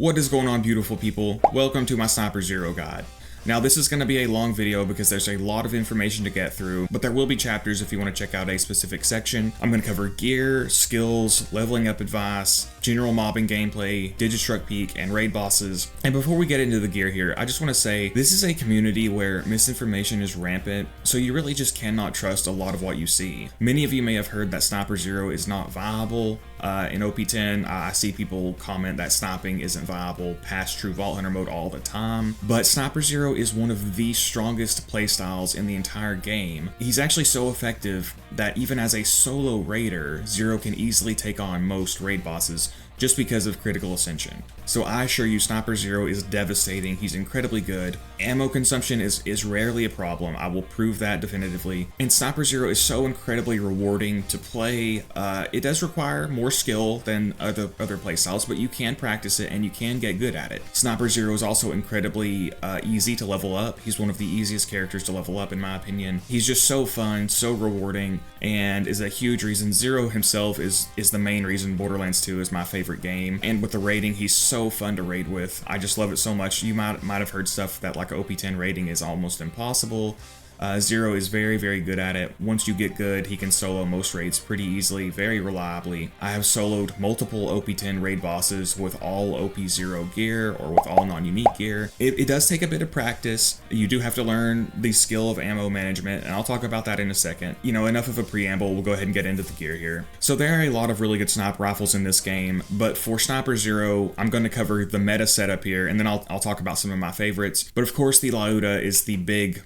What is going on, beautiful people? Welcome to my Sniper Zer0 guide. Now this is going to be a long video because there's a lot of information to get through, but there will be chapters if you want to check out a specific section. I'm going to cover gear, skills, leveling up advice, general mobbing gameplay, Digistruct Peak, and raid bosses. And before we get into the gear here, I just want to say this is a community where misinformation is rampant, so you really just cannot trust a lot of what you see. Many of you may have heard that Sniper Zer0 is not viable. In OP10, I see people comment that sniping isn't viable past True Vault Hunter mode all the time, but Sniper Zer0 is one of the strongest playstyles in the entire game. He's actually so effective that even as a solo raider, Zer0 can easily take on most raid bosses just because of critical ascension. So I assure you, Sniper Zer0 is devastating. He's incredibly good. Ammo consumption is rarely a problem. I will prove that definitively. And Sniper Zer0 is so incredibly rewarding to play. It does require more skill than other playstyles, but you can practice it and you can get good at it. Sniper Zer0 is also incredibly easy to level up. He's one of the easiest characters to level up in my opinion. He's just so fun, so rewarding, and is a huge reason. Zer0 himself is the main reason Borderlands 2 is my favorite game. And with the raiding, he's so fun to raid with. I just love it so much. You might have heard stuff that like OP10 raiding is almost impossible. Zer0 is very, very good at it. Once you get good, he can solo most raids pretty easily, very reliably. I have soloed multiple OP10 raid bosses with all OP0 gear or with all non-unique gear. It does take a bit of practice. You do have to learn the skill of ammo management, and I'll talk about that in a second. You know, enough of a preamble, we'll go ahead and get into the gear here. So there are a lot of really good sniper rifles in this game, but for Sniper Zer0, I'm going to cover the meta setup here, and then I'll talk about some of my favorites. But of course, the Lauda is the big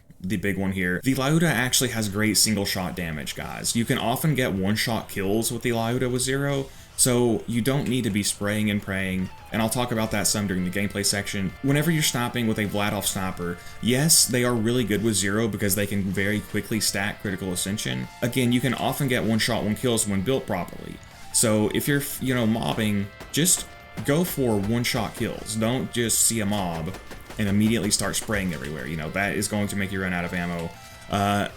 one here. The Lauda actually has great single shot damage, guys. You can often get one-shot kills with the Lauda with Zer0, so you don't need to be spraying and praying, and I'll talk about that some during the gameplay section. Whenever you're sniping with a Vladof sniper, yes, they are really good with Zer0 because they can very quickly stack critical ascension. Again, you can often get one-shot, one kills when built properly. So if you're, mobbing, just go for one-shot kills. Don't just see a mob and immediately start spraying everywhere. That is going to make you run out of ammo.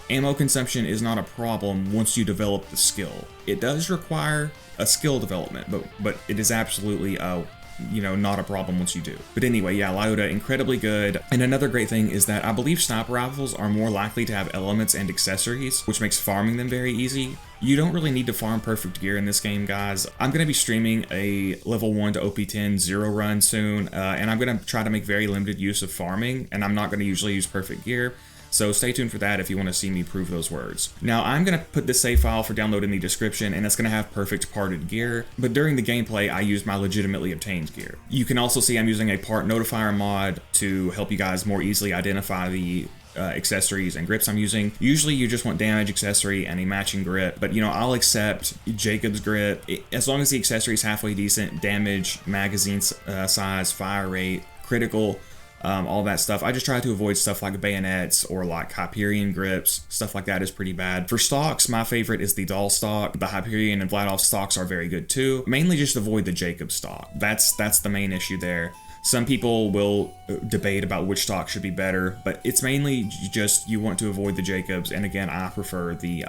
Ammo consumption is not a problem once you develop the skill. It does require a skill development, but it is absolutely not a problem once you do. But anyway, yeah, Lauda, incredibly good. And another great thing is that I believe sniper rifles are more likely to have elements and accessories, which makes farming them very easy. You don't really need to farm perfect gear in this game, guys. I'm going to be streaming a level 1 to OP10 Zer0 run soon, and I'm going to try to make very limited use of farming, and I'm not going to usually use perfect gear. So stay tuned for that if you want to see me prove those words. Now, I'm going to put this save file for download in the description, and it's going to have perfect parted gear, but during the gameplay, I used my legitimately obtained gear. You can also see I'm using a part notifier mod to help you guys more easily identify the accessories and grips I'm using. Usually you just want damage accessory and a matching grip, but I'll accept Jacob's grip as long as the accessory is halfway decent. Damage, magazine size, fire rate, critical, all that stuff. I just try to avoid stuff like bayonets or like Hyperion grips. Stuff like that is pretty bad. For stocks, my favorite is the Doll stock. The Hyperion and Vladof stocks are very good too. Mainly just avoid the Jacob stock. That's the main issue there. Some people will debate about which stock should be better, but it's mainly just you want to avoid the Jacobs, and again, I prefer the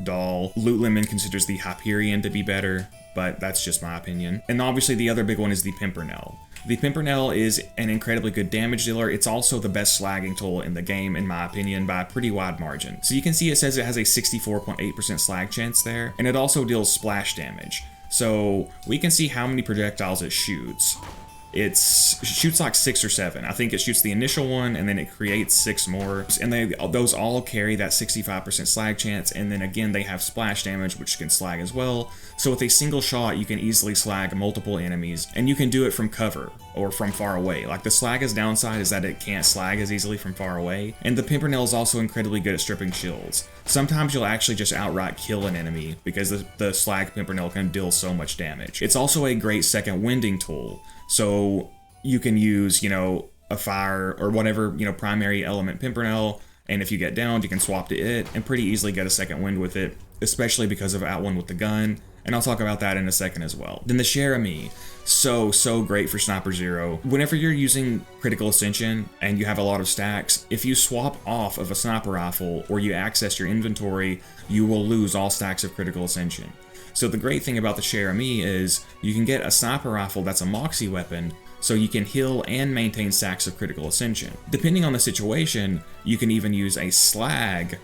Doll. Loot Lemon considers the Hyperion to be better, but that's just my opinion. And obviously the other big one is the Pimpernel. The Pimpernel is an incredibly good damage dealer. It's also the best slagging tool in the game, in my opinion, by a pretty wide margin. So you can see it says it has a 64.8% slag chance there, and it also deals splash damage. So we can see how many projectiles it shoots. It shoots like 6 or 7. I think it shoots the initial one and then it creates 6 more. And those all carry that 65% slag chance. And then again, they have splash damage, which can slag as well. So with a single shot, you can easily slag multiple enemies, and you can do it from cover or from far away. Like the slag's downside is that it can't slag as easily from far away. And the Pimpernel is also incredibly good at stripping shields. Sometimes you'll actually just outright kill an enemy because the slag Pimpernel can deal so much damage. It's also a great second winding tool. So you can use, a fire or whatever, primary element Pimpernel, and if you get downed, you can swap to it and pretty easily get a second wind with it, especially because of @1 with the gun, and I'll talk about that in a second as well. Then the Cher-ami, so great for Sniper Zer0. Whenever you're using critical ascension and you have a lot of stacks, if you swap off of a sniper rifle or you access your inventory, you will lose all stacks of critical ascension. So the great thing about the Cher-ami is you can get a sniper rifle that's a Moxie weapon, so you can heal and maintain stacks of critical ascension. Depending on the situation, you can even use a slag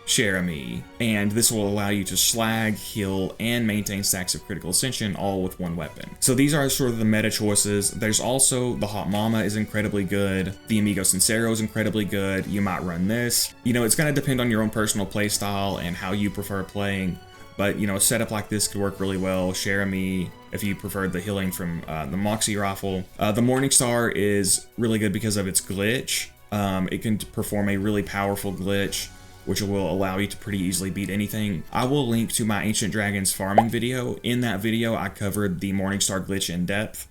Zer0, and this will allow you to slag, heal, and maintain stacks of critical ascension all with one weapon. So these are sort of the meta choices. There's also the Hot Mama is incredibly good. The Amigo Sincero is incredibly good. You might run this. You know, it's going to depend on your own personal playstyle and how you prefer playing. But, you know, a setup like this could work really well. Zer0 if you preferred the healing from the Moxie rifle. The Morningstar is really good because of its glitch. It can perform a really powerful glitch, which will allow you to pretty easily beat anything. I will link to my Ancient Dragons farming video. In that video, I covered the Morningstar glitch in depth.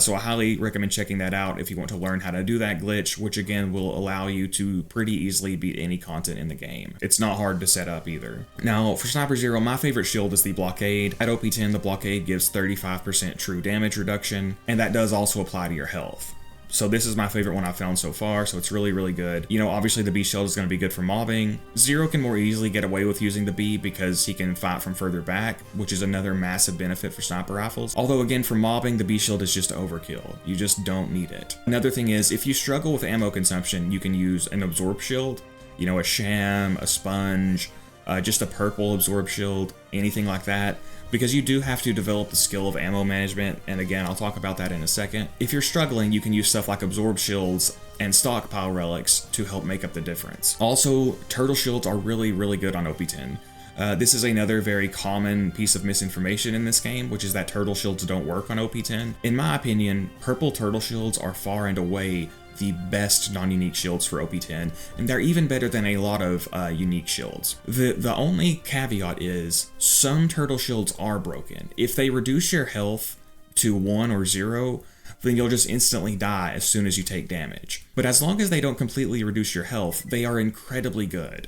So I highly recommend checking that out if you want to learn how to do that glitch, which again will allow you to pretty easily beat any content in the game. It's not hard to set up either. Now for Sniper Zer0, my favorite shield is the Blockade. At OP10, the Blockade gives 35% true damage reduction, and that does also apply to your health. So this is my favorite one I've found so far, so it's really, really good. You know, obviously the B shield is going to be good for mobbing. Zer0 can more easily get away with using the B because he can fight from further back, which is another massive benefit for sniper rifles. Although again, for mobbing, the B shield is just overkill. You just don't need it. Another thing is, if you struggle with ammo consumption, you can use an absorb shield. You know, a sham, a sponge, just a purple absorb shield, anything like that, because you do have to develop the skill of ammo management, and again, I'll talk about that in a second. If you're struggling, you can use stuff like absorb shields and stockpile relics to help make up the difference. Also, turtle shields are really, really good on OP10. This is another very common piece of misinformation in this game, which is that turtle shields don't work on OP10. In my opinion, purple turtle shields are far and away the best non-unique shields for OP10, and they're even better than a lot of unique shields. The only caveat is some turtle shields are broken. If they reduce your health to 1 or 0, then you'll just instantly die as soon as you take damage. But as long as they don't completely reduce your health, they are incredibly good.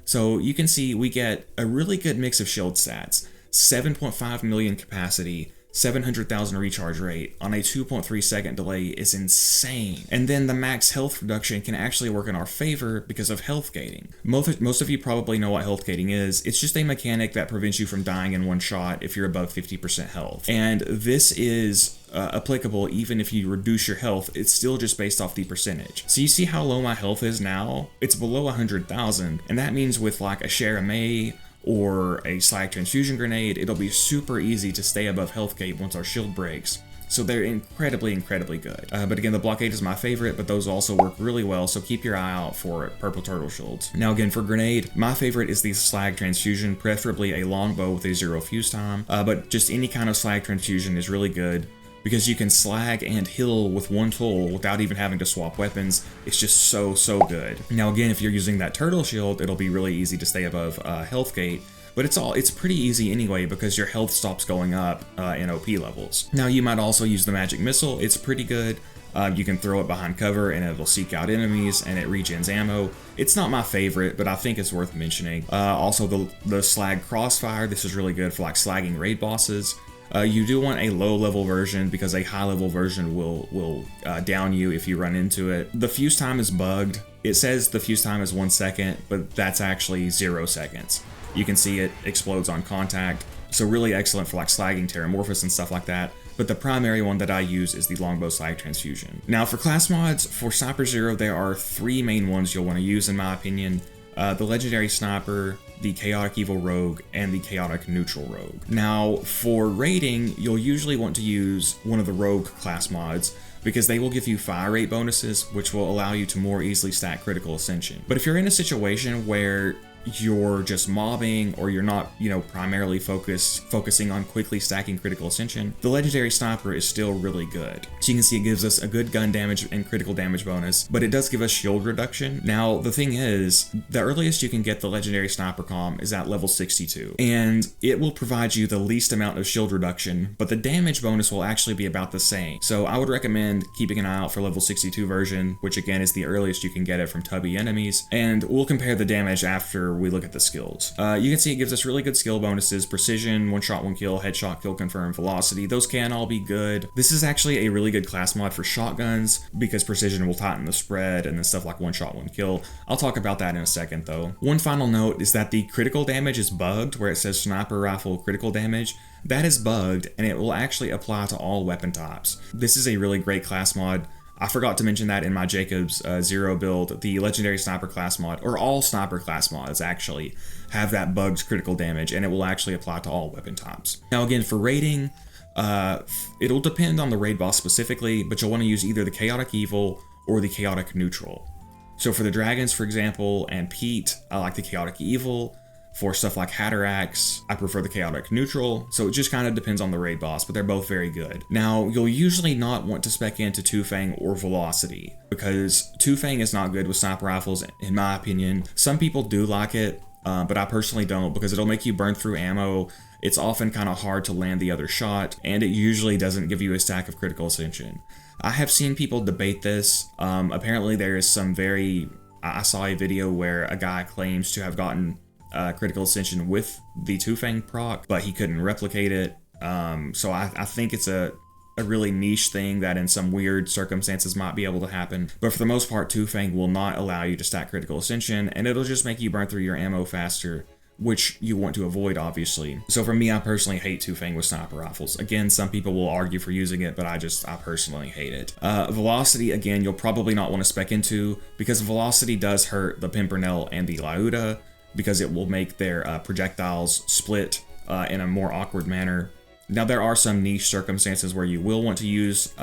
So you can see we get a really good mix of shield stats, 7.5 million capacity, 700,000 recharge rate on a 2.3 second delay is insane. And then the max health reduction can actually work in our favor because of health gating. Most of you probably know what health gating is. It's just a mechanic that prevents you from dying in one shot if you're above 50% health. And this is applicable even if you reduce your health. It's still just based off the percentage. So you see how low my health is now? It's below 100,000, and that means with like a Zer0 or a slag transfusion grenade, it'll be super easy to stay above health gate once our shield breaks. So they're incredibly, incredibly good. But again, the Blockade is my favorite, but those also work really well, so keep your eye out for purple turtle shields. Now again, for grenade, my favorite is the slag transfusion, preferably a longbow with a 0 fuse time, but just any kind of slag transfusion is really good, because you can slag and heal with one tool without even having to swap weapons. It's just so, so good. Now again, if you're using that turtle shield, it'll be really easy to stay above health gate, but it's pretty easy anyway because your health stops going up in OP levels. Now you might also use the magic missile. It's pretty good. You can throw it behind cover and it'll seek out enemies and it regens ammo. It's not my favorite, but I think it's worth mentioning. Also the slag crossfire, this is really good for like slagging raid bosses. You do want a low-level version because a high-level version will down you if you run into it. The fuse time is bugged. It says the fuse time is 1 second, but that's actually 0 seconds. You can see it explodes on contact, so really excellent for like slagging Terramorphous and stuff like that. But the primary one that I use is the longbow slag transfusion. Now for class mods, for Sniper Zer0, there are 3 main ones you'll want to use in my opinion. The Legendary Sniper, the Chaotic Evil Rogue, and the Chaotic Neutral Rogue. Now, for raiding, you'll usually want to use one of the Rogue class mods because they will give you fire rate bonuses, which will allow you to more easily stack critical ascension. But if you're in a situation where you're just mobbing or you're not, you know, primarily focusing on quickly stacking critical ascension, the Legendary Sniper is still really good. So you can see it gives us a good gun damage and critical damage bonus, but it does give us shield reduction. Now, the thing is, the earliest you can get the Legendary Sniper comm is at level 62, and it will provide you the least amount of shield reduction, but the damage bonus will actually be about the same. So I would recommend keeping an eye out for level 62 version, which again is the earliest you can get it from tubby enemies, and we'll compare the damage after we look at the skills. You can see it gives us really good skill bonuses: precision, one shot, one kill, headshot, kill confirm, velocity. Those can all be good. This is actually a really good class mod for shotguns because precision will tighten the spread, and then stuff like one shot, one kill. I'll talk about that in a second though. One final note is that the critical damage is bugged, where it says sniper rifle critical damage. That is bugged, and it will actually apply to all weapon types. This is a really great class mod. I forgot to mention that in my Jacob's Zer0 build. The legendary sniper class mod, or all sniper class mods actually, have that bugged critical damage, and it will actually apply to all weapon types. Now again, for raiding, it'll depend on the raid boss specifically, but you'll want to use either the chaotic evil or the chaotic neutral. So for the dragons, for example, and Pete, I like the chaotic evil. For stuff like Haderax, I prefer the chaotic neutral, so it just kind of depends on the raid boss, but they're both very good. Now, you'll usually not want to spec into Two Fang or Velocity, because Two Fang is not good with sniper rifles, in my opinion. Some people do like it, but I personally don't, because it'll make you burn through ammo. It's often kind of hard to land the other shot, and it usually doesn't give you a stack of critical ascension. I have seen people debate this. Apparently there is I saw a video where a guy claims to have gotten critical ascension with the Two Fang proc, but he couldn't replicate it. So I think it's a really niche thing that in some weird circumstances might be able to happen. But for the most part, Two Fang will not allow you to stack critical ascension, and it'll just make you burn through your ammo faster, which you want to avoid, obviously. So for me, I personally hate Two Fang with sniper rifles. Again, some people will argue for using it, but I personally hate it. Velocity, again, you'll probably not want to spec into, because velocity does hurt the Pimpernel and the Lauda, because it will make their projectiles split in a more awkward manner. Now, there are some niche circumstances where you will want to use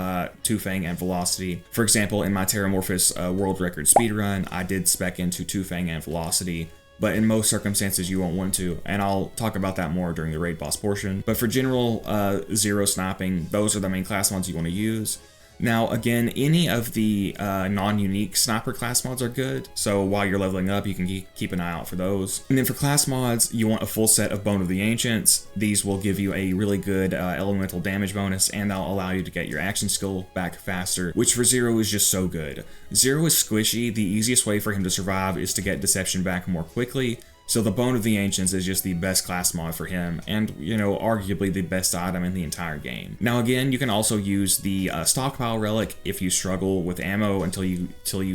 Two Fang and Velocity. For example, in my Terramorphous world record speedrun, I did spec into Two Fang and Velocity, but in most circumstances you won't want to, and I'll talk about that more during the raid boss portion. But for general Zer0 sniping, those are the main class mods you want to use. Now, again, any of the non-unique sniper class mods are good, so while you're leveling up, you can keep an eye out for those. And then for class mods, you want a full set of Bone of the Ancients. These will give you a really good elemental damage bonus, and they'll allow you to get your action skill back faster, which for Zer0 is just so good. Zer0 is squishy. The easiest way for him to survive is to get Deception back more quickly. So the Bone of the Ancients is just the best class mod for him, and, you know, arguably the best item in the entire game. Now again, you can also use the Stockpile Relic if you struggle with ammo until you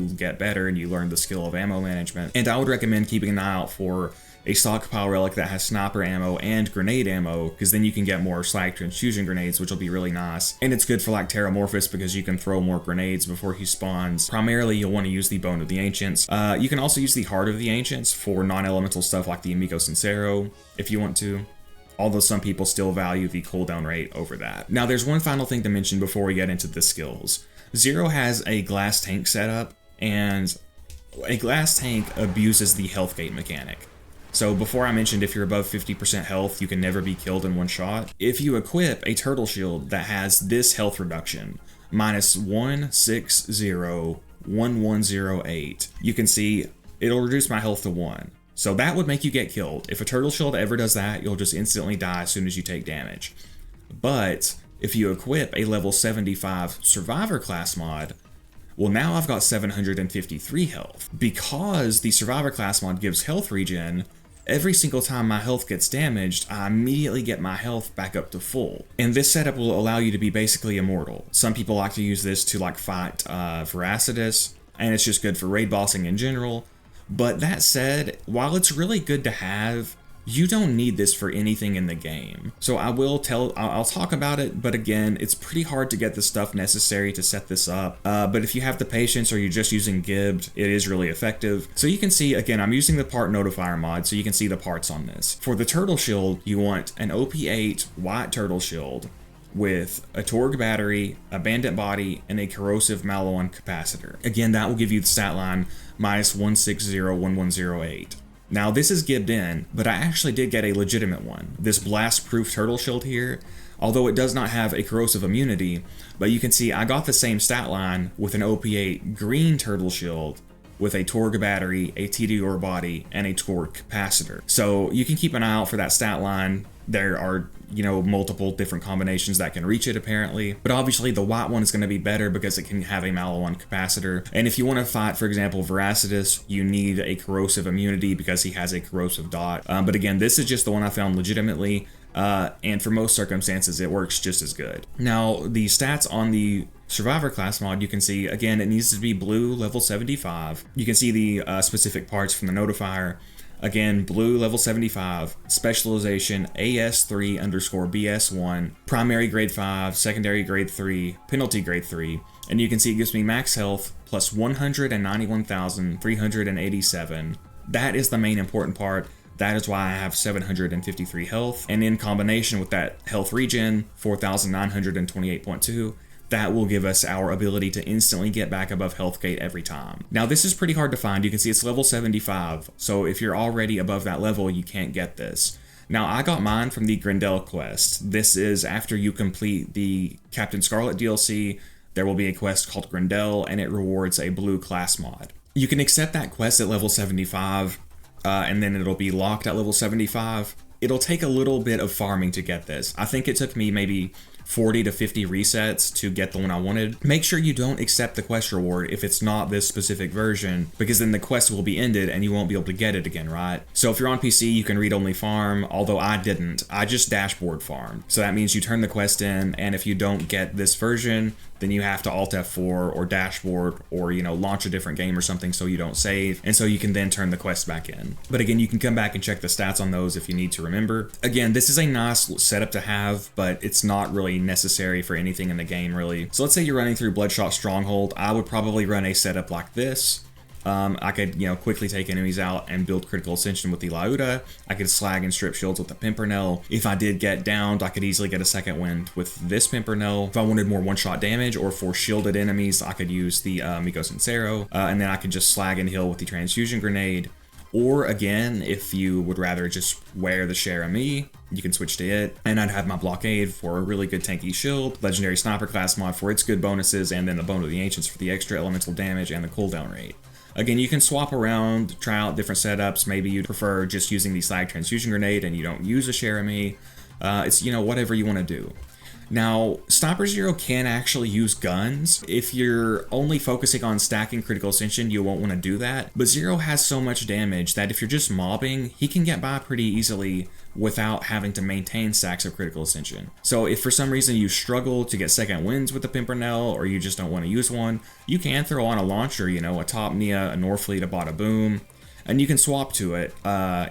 get better and you learn the skill of ammo management. And I would recommend keeping an eye out for a Stockpile Relic that has sniper ammo and grenade ammo, because then you can get more slag transfusion grenades, which will be really nice. And it's good for like Terramorphous because you can throw more grenades before he spawns. Primarily, you'll want to use the Bone of the Ancients. You can also use the Heart of the Ancients for non-elemental stuff like the Amigo Sincero if you want to, although some people still value the cooldown rate over that. Now, there's one final thing to mention before we get into the skills. Zer0 has a glass tank setup, and a glass tank abuses the health gate mechanic. So before I mentioned if you're above 50% health, you can never be killed in one shot. If you equip a turtle shield that has this health reduction, -1601108, you can see it'll reduce my health to 1. So that would make you get killed. If a turtle shield ever does that, you'll just instantly die as soon as you take damage. But if you equip a level 75 survivor class mod, well, now I've got 753 health. Because the survivor class mod gives health regen, every single time my health gets damaged, I immediately get my health back up to full. And this setup will allow you to be basically immortal. Some people like to use this to like fight Voracidous, and it's just good for raid bossing in general. But that said, while it's really good to have, you don't need this for anything in the game. So I'll talk about it, but again, it's pretty hard to get the stuff necessary to set this up. But if you have the patience or you're just using Gibbed, it is really effective. So you can see, again, I'm using the part notifier mod, so you can see the parts on this. For the turtle shield, you want an OP8 white turtle shield with a Torg battery, a bandit body, and a corrosive Maloan capacitor. Again, that will give you the stat line -1601108. Now this is gibbed in, but I actually did get a legitimate one. This blast-proof turtle shield here, although it does not have a corrosive immunity, but you can see I got the same stat line with an OP8 green turtle shield with a Torg battery, a TDR body, and a torque capacitor. So you can keep an eye out for that stat line. There are, multiple different combinations that can reach it apparently, but obviously the white one is going to be better because it can have a Malo-1 capacitor. And if you want to fight, for example, Voracidous, you need a corrosive immunity because he has a corrosive dot. But again, this is just the one I found legitimately, and for most circumstances, it works just as good. Now, the stats on the Survivor class mod, you can see, again, it needs to be blue, level 75. You can see the specific parts from the notifier. Again, blue level 75, specialization AS3_BS1, primary grade 5, secondary grade 3, penalty grade 3, and you can see it gives me max health plus 191,387. That is the main important part. That is why I have 753 health, and in combination with that health regen, 4,928.2, that will give us our ability to instantly get back above health gate every time. Now this is pretty hard to find. You can see it's level 75, so if you're already above that level, you can't get this. Now I got mine from the Grendel quest. This is after you complete the Captain Scarlet DLC, there will be a quest called Grendel, and it rewards a blue class mod. You can accept that quest at level 75, and then it'll be locked at level 75. It'll take a little bit of farming to get this. I think it took me maybe 40 to 50 resets to get the one I wanted. Make sure you don't accept the quest reward if it's not this specific version, because then the quest will be ended and you won't be able to get it again, right? So if you're on PC, you can read-only farm, although I didn't. I just dashboard farmed. So that means you turn the quest in, and if you don't get this version, then you have to Alt F4 or dashboard or, launch a different game or something so you don't save, and so you can then turn the quest back in. But again, you can come back and check the stats on those if you need to remember. Again, this is a nice setup to have, but it's not really necessary for anything in the game, really. So let's say you're running through Bloodshot Stronghold. I would probably run a setup like this. I could, quickly take enemies out and build critical ascension with the Lauda. I could slag and strip shields with the Pimpernel. If I did get downed, I could easily get a second wind with this Pimpernel. If I wanted more one-shot damage or for shielded enemies, I could use the Miko Sincero, and then I could just slag and heal with the Transfusion Grenade. Or again, if you would rather just wear the Zer0, you can switch to it, and I'd have my Blockade for a really good tanky shield, Legendary Sniper class mod for its good bonuses, and then the Bone of the Ancients for the extra elemental damage and the cooldown rate. Again, you can swap around, try out different setups. Maybe you'd prefer just using the Slag Transfusion Grenade and you don't use a Zer0. It's, whatever you want to do. Now, Sniper Zer0 can actually use guns. If you're only focusing on stacking critical ascension, you won't want to do that. But Zer0 has so much damage that if you're just mobbing, he can get by pretty easily without having to maintain stacks of critical ascension. So if for some reason you struggle to get second wins with the Pimpernel, or you just don't want to use one, you can throw on a launcher, a Top Nia, a Norfleet, a Bada Boom, and you can swap to it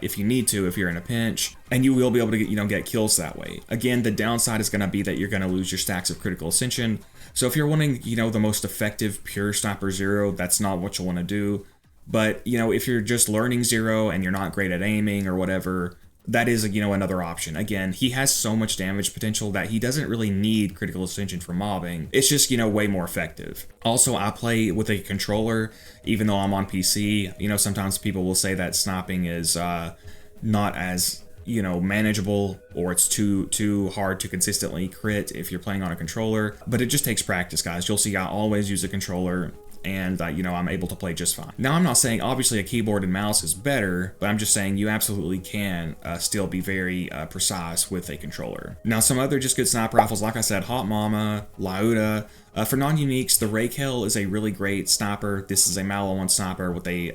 if you need to, if you're in a pinch, and you will be able to get kills that way. Again, the downside is going to be that you're going to lose your stacks of critical ascension. So if you're wanting, the most effective pure Sniper Zer0, that's not what you want to do. But, if you're just learning Zer0 and you're not great at aiming or whatever, that is, another option. Again, he has so much damage potential that he doesn't really need critical ascension for mobbing. It's just, way more effective. Also, I play with a controller, even though I'm on PC. Sometimes people will say that sniping is not as, manageable, or it's too hard to consistently crit if you're playing on a controller. But it just takes practice, guys. You'll see I always use a controller, and I'm able to play just fine. Now, I'm not saying obviously a keyboard and mouse is better, but I'm just saying you absolutely can still be very precise with a controller. Now, some other just good sniper rifles, like I said, Hot Mama, Lauda. For non-uniques, the Rakel is a really great sniper. This is a Malo-1 sniper with a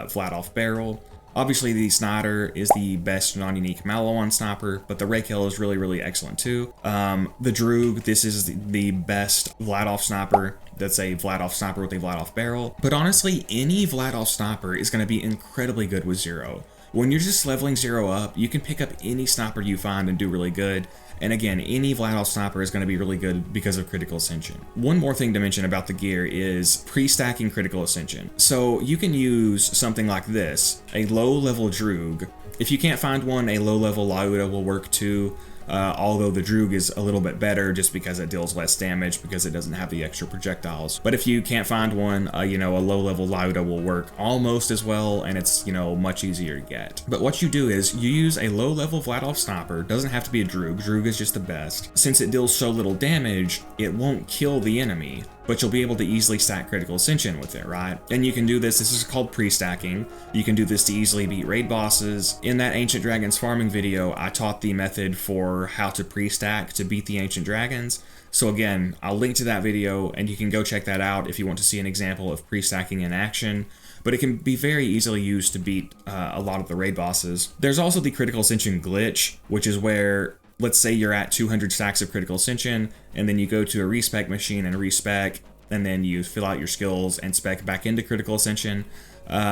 flat-off barrel. Obviously, the Snider is the best non-unique Malo-1 sniper, but the Rakel is really, really excellent too. The Droog, this is the best Vlad-off sniper. That's a Vlad-off sniper with a Vlad-off barrel. But honestly, any Vlad-off sniper is going to be incredibly good with Zer0. When you're just leveling Zer0 up, you can pick up any sniper you find and do really good. And again, any Vlad-off sniper is going to be really good because of critical ascension. One more thing to mention about the gear is pre-stacking critical ascension. So you can use something like this, a low-level Droog. If you can't find one, a low-level Lauda will work too. Although the Droog is a little bit better just because it deals less damage because it doesn't have the extra projectiles. But if you can't find one, a low-level Lauda will work almost as well, and it's, much easier to get. But what you do is you use a low-level Vlad-off sniper. Doesn't have to be a Droog. Droog is just the best. Since it deals so little damage, it won't kill the enemy. but you'll be able to easily stack critical ascension with it, right? And you can do this is called pre-stacking. You can do this to easily beat raid bosses. In that Ancient Dragons farming video, I taught the method for how to pre-stack to beat the Ancient Dragons. So again, I'll link to that video and you can go check that out if you want to see an example of pre-stacking in action. But it can be very easily used to beat a lot of the raid bosses. There's also the critical ascension glitch, which is where, let's say you're at 200 stacks of critical ascension, and then you go to a respec machine and respec, and then you fill out your skills and spec back into critical ascension.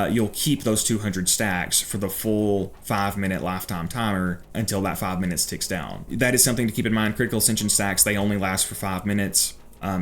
You'll keep those 200 stacks for the full 5-minute lifetime timer until that 5 minutes ticks down. That is something to keep in mind. Critical ascension stacks, they only last for 5 minutes.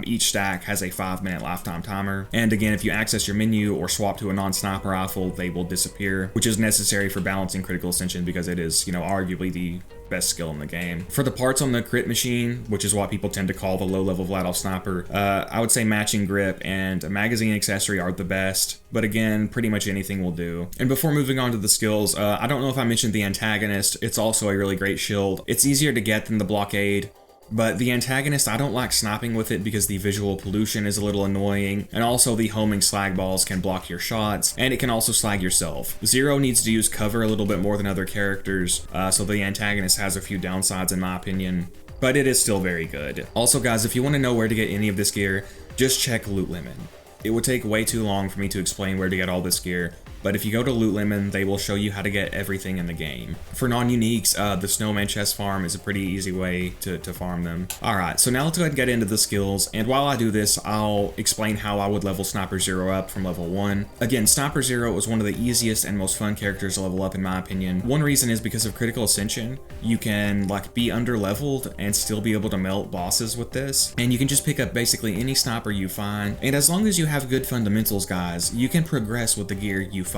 Each stack has a 5-minute lifetime timer. And again, if you access your menu or swap to a non-sniper rifle, they will disappear, which is necessary for balancing critical ascension because it is, arguably the best skill in the game. For the parts on the crit machine, which is what people tend to call the low-level Vladof sniper, I would say matching grip and a magazine accessory are the best, but again, pretty much anything will do. And before moving on to the skills, I don't know if I mentioned the antagonist. It's also a really great shield. It's easier to get than the blockade, but the antagonist, I don't like sniping with it because the visual pollution is a little annoying, and also the homing slag balls can block your shots, and it can also slag yourself. Zer0 needs to use cover a little bit more than other characters, so the antagonist has a few downsides in my opinion, but it is still very good. Also guys, if you want to know where to get any of this gear, just check Loot Lemon. It would take way too long for me to explain where to get all this gear, but if you go to Loot Lemon, they will show you how to get everything in the game. For non-uniques, the Snowman chest farm is a pretty easy way to farm them. Alright, so now let's go ahead and get into the skills, and while I do this, I'll explain how I would level Sniper Zer0 up from level 1. Again, Sniper Zer0 is one of the easiest and most fun characters to level up in my opinion. One reason is because of critical ascension. You can be under-leveled and still be able to melt bosses with this, and you can just pick up basically any sniper you find, and as long as you have good fundamentals, guys, you can progress with the gear you find.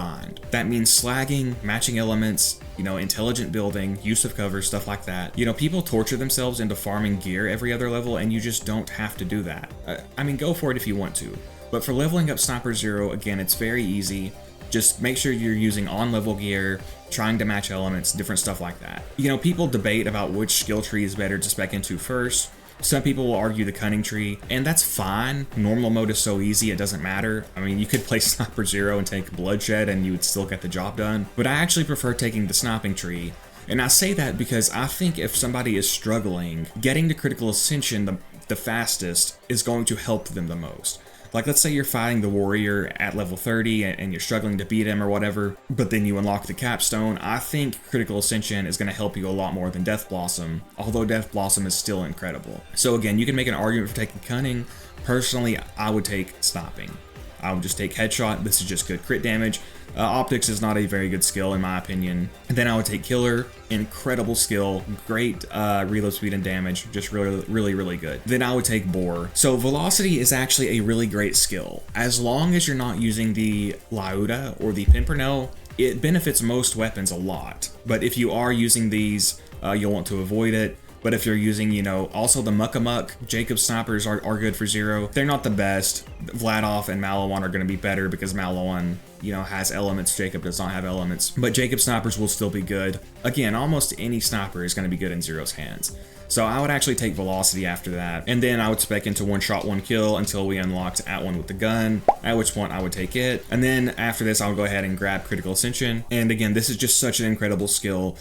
That means slagging, matching elements, intelligent building, use of cover, stuff like that. People torture themselves into farming gear every other level, and you just don't have to do that. I mean, go for it if you want to. But for leveling up Sniper Zer0, again, it's very easy. Just make sure you're using on-level gear, trying to match elements, different stuff like that. People debate about which skill tree is better to spec into first. Some people will argue the cunning tree, and that's fine. Normal mode is so easy, it doesn't matter. I mean, you could play Sniper Zer0 and take bloodshed and you would still get the job done. But I actually prefer taking the sniping tree. And I say that because I think if somebody is struggling, getting to critical ascension the fastest is going to help them the most. Let's say you're fighting the warrior at level 30 and you're struggling to beat him or whatever, but then you unlock the capstone. I think critical ascension is going to help you a lot more than Death Blossom, although Death Blossom is still incredible. So again, you can make an argument for taking cunning. Personally, I would take stopping. I would just take headshot. This is just good crit damage. Optics is not a very good skill in my opinion. And then I would take killer, incredible skill, great reload speed and damage, just really good. Then I would take bore. So velocity is actually a really great skill. As long as you're not using the Lauda or the Pimpernel, it benefits most weapons a lot. But if you are using these, you'll want to avoid it. But if you're using, also the Muckamuck, Jacob snipers are good for Zer0. They're not the best. Vladof and Maliwan are going to be better because Maliwan, has elements. Jacob does not have elements. But Jacob snipers will still be good. Again, almost any sniper is going to be good in Zer0's hands. So I would actually take velocity after that. And then I would spec into one shot, one kill until we unlocked at one with the gun, at which point I would take it. And then after this, I would go ahead and grab critical ascension. And again, this is just such an incredible skill.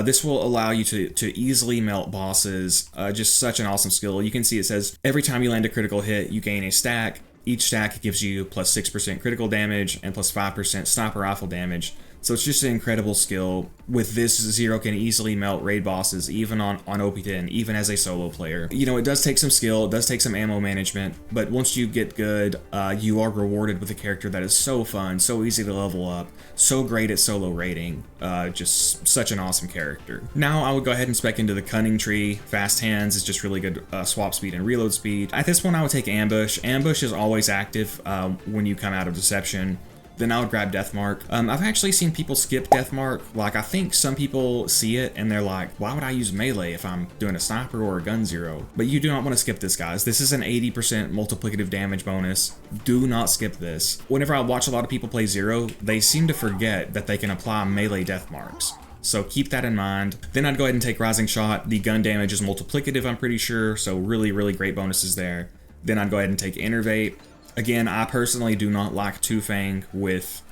This will allow you to easily melt bosses, just such an awesome skill. You can see it says, every time you land a critical hit, you gain a stack. Each stack gives you plus 6% critical damage and plus 5% sniper rifle damage. So it's just an incredible skill. With this, Zer0 can easily melt raid bosses, even on OP10, even as a solo player. It does take some skill, it does take some ammo management, but once you get good, you are rewarded with a character that is so fun, so easy to level up, so great at solo raiding. Just such an awesome character. Now I would go ahead and spec into the cunning tree. Fast hands is just really good swap speed and reload speed. At this point, I would take ambush. Ambush is always active when you come out of deception. Then I would grab Deathmark. I've actually seen people skip Deathmark. I think some people see it and they're like, why would I use melee if I'm doing a sniper or a gun Zer0? But you do not want to skip this, guys. This is an 80% multiplicative damage bonus. Do not skip this. Whenever I watch a lot of people play Zer0, they seem to forget that they can apply melee Deathmarks. So keep that in mind. Then I'd go ahead and take Rising Shot. The gun damage is multiplicative, I'm pretty sure, so really great bonuses there. Then I'd go ahead and take Innervate. Again, I personally do not like Two Fang with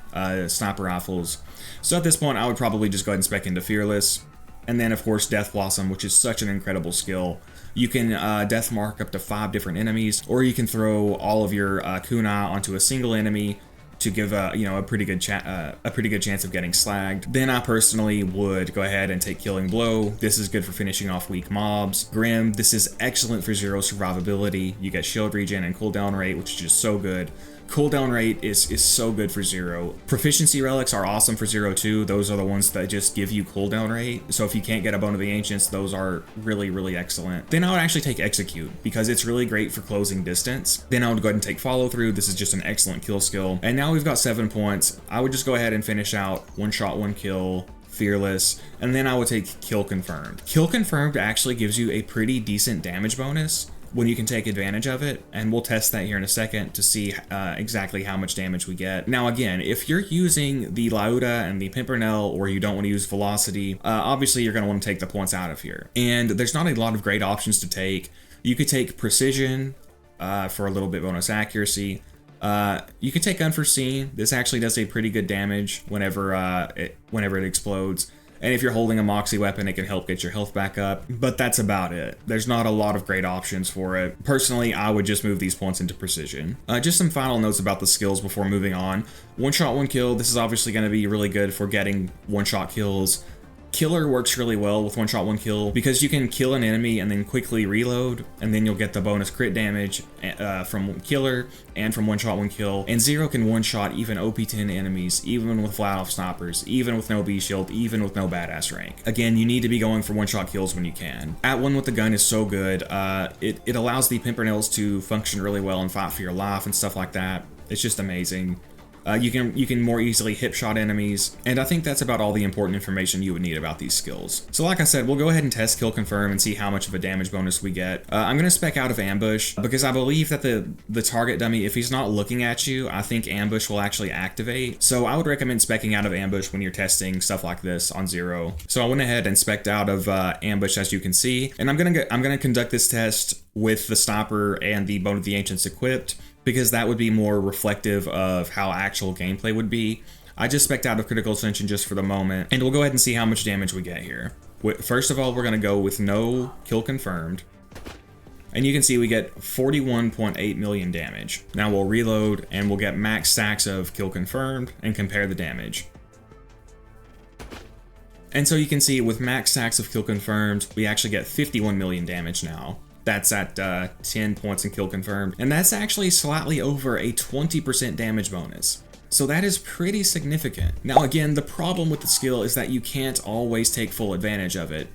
sniper rifles. So at this point, I would probably just go ahead and spec into Fearless. And then, of course, Death Blossom, which is such an incredible skill. You can death mark up to 5 different enemies, or you can throw all of your kunai onto a single enemy to give a pretty good chance of getting slagged. Then I personally would go ahead and take Killing Blow. This is good for finishing off weak mobs. Grim, this is excellent for Zer0 survivability. You get shield regen and cooldown rate, which is just so good. Cooldown rate is so good for Zer0. Proficiency relics are awesome for Zer0 too. Those are the ones that just give you cooldown rate. So if you can't get a Bone of the Ancients, those are really, really excellent. Then I would actually take Execute because it's really great for closing distance. Then I would go ahead and take Follow Through. This is just an excellent kill skill. And now we've got 7 points. I would just go ahead and finish out one shot, one kill, Fearless, and then I would take Kill Confirmed. Kill Confirmed actually gives you a pretty decent damage bonus when you can take advantage of it, and we'll test that here in a second to see exactly how much damage we get. Now again, if you're using the Lauda and the Pimpernel, or you don't want to use Velocity, obviously you're going to want to take the points out of here. And there's not a lot of great options to take. You could take Precision for a little bit bonus accuracy. You can take Unforeseen. This actually does a pretty good damage whenever it explodes. And if you're holding a Moxie weapon, it can help get your health back up, but that's about it. There's not a lot of great options for it. Personally, I would just move these points into Precision. Just some final notes about the skills before moving on. One shot, one kill. This is obviously going to be really good for getting one-shot kills. Killer works really well with one shot, one kill because you can kill an enemy and then quickly reload, and then you'll get the bonus crit damage from Killer and from one shot, one kill. And Zer0 can one shot even OP10 enemies, even with flat off snipers, even with no B shield, even with no badass rank. Again, you need to be going for one shot kills when you can. At one with the gun is so good. It allows the Pimpernels to function really well and fight for your life and stuff like that. It's just amazing. You can more easily hip shot enemies, and I think that's about all the important information you would need about these skills. So like I said, we'll go ahead and test Kill Confirm and see how much of a damage bonus we get. I'm going to spec out of Ambush because I believe that the target dummy, if he's not looking at you, I think Ambush will actually activate. So I would recommend specking out of Ambush when you're testing stuff like this on Zer0. So I went ahead and spec'd out of Ambush, as you can see, and I'm gonna conduct this test with the Sniper and the Bone of the Ancients equipped, because that would be more reflective of how actual gameplay would be. I just spec'd out of Critical Ascension just for the moment, and we'll go ahead and see how much damage we get here. First of all, we're going to go with no Kill Confirmed, and you can see we get 41.8 million damage. Now we'll reload, and we'll get max stacks of Kill Confirmed and compare the damage. And so you can see with max stacks of Kill Confirmed, we actually get 51 million damage now. That's at 10 points in Kill Confirmed, and that's actually slightly over a 20% damage bonus. So that is pretty significant. Now again, the problem with the skill is that you can't always take full advantage of it,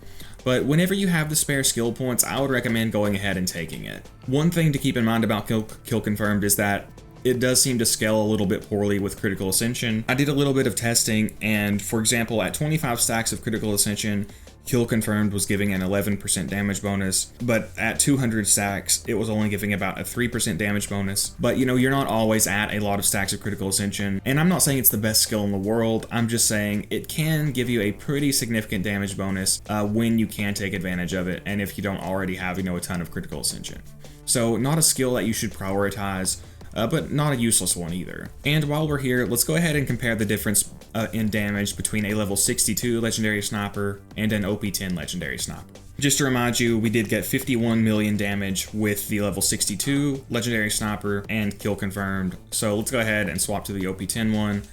but whenever you have the spare skill points, I would recommend going ahead and taking it. One thing to keep in mind about Kill Confirmed is that it does seem to scale a little bit poorly with Critical Ascension. I did a little bit of testing, and for example, at 25 stacks of Critical Ascension, Kill Confirmed was giving an 11% damage bonus, but at 200 stacks, it was only giving about a 3% damage bonus. But you know, you're not always at a lot of stacks of Critical Ascension, and I'm not saying it's the best skill in the world, I'm just saying it can give you a pretty significant damage bonus when you can take advantage of it, and if you don't already have, a ton of Critical Ascension. So not a skill that you should prioritize, but not a useless one either. And while we're here, let's go ahead and compare the difference in damage between a level 62 Legendary Sniper and an OP10 Legendary Sniper. Just to remind you, we did get 51 million damage with the level 62 Legendary Sniper and Kill Confirmed. So let's go ahead and swap to the OP10 one,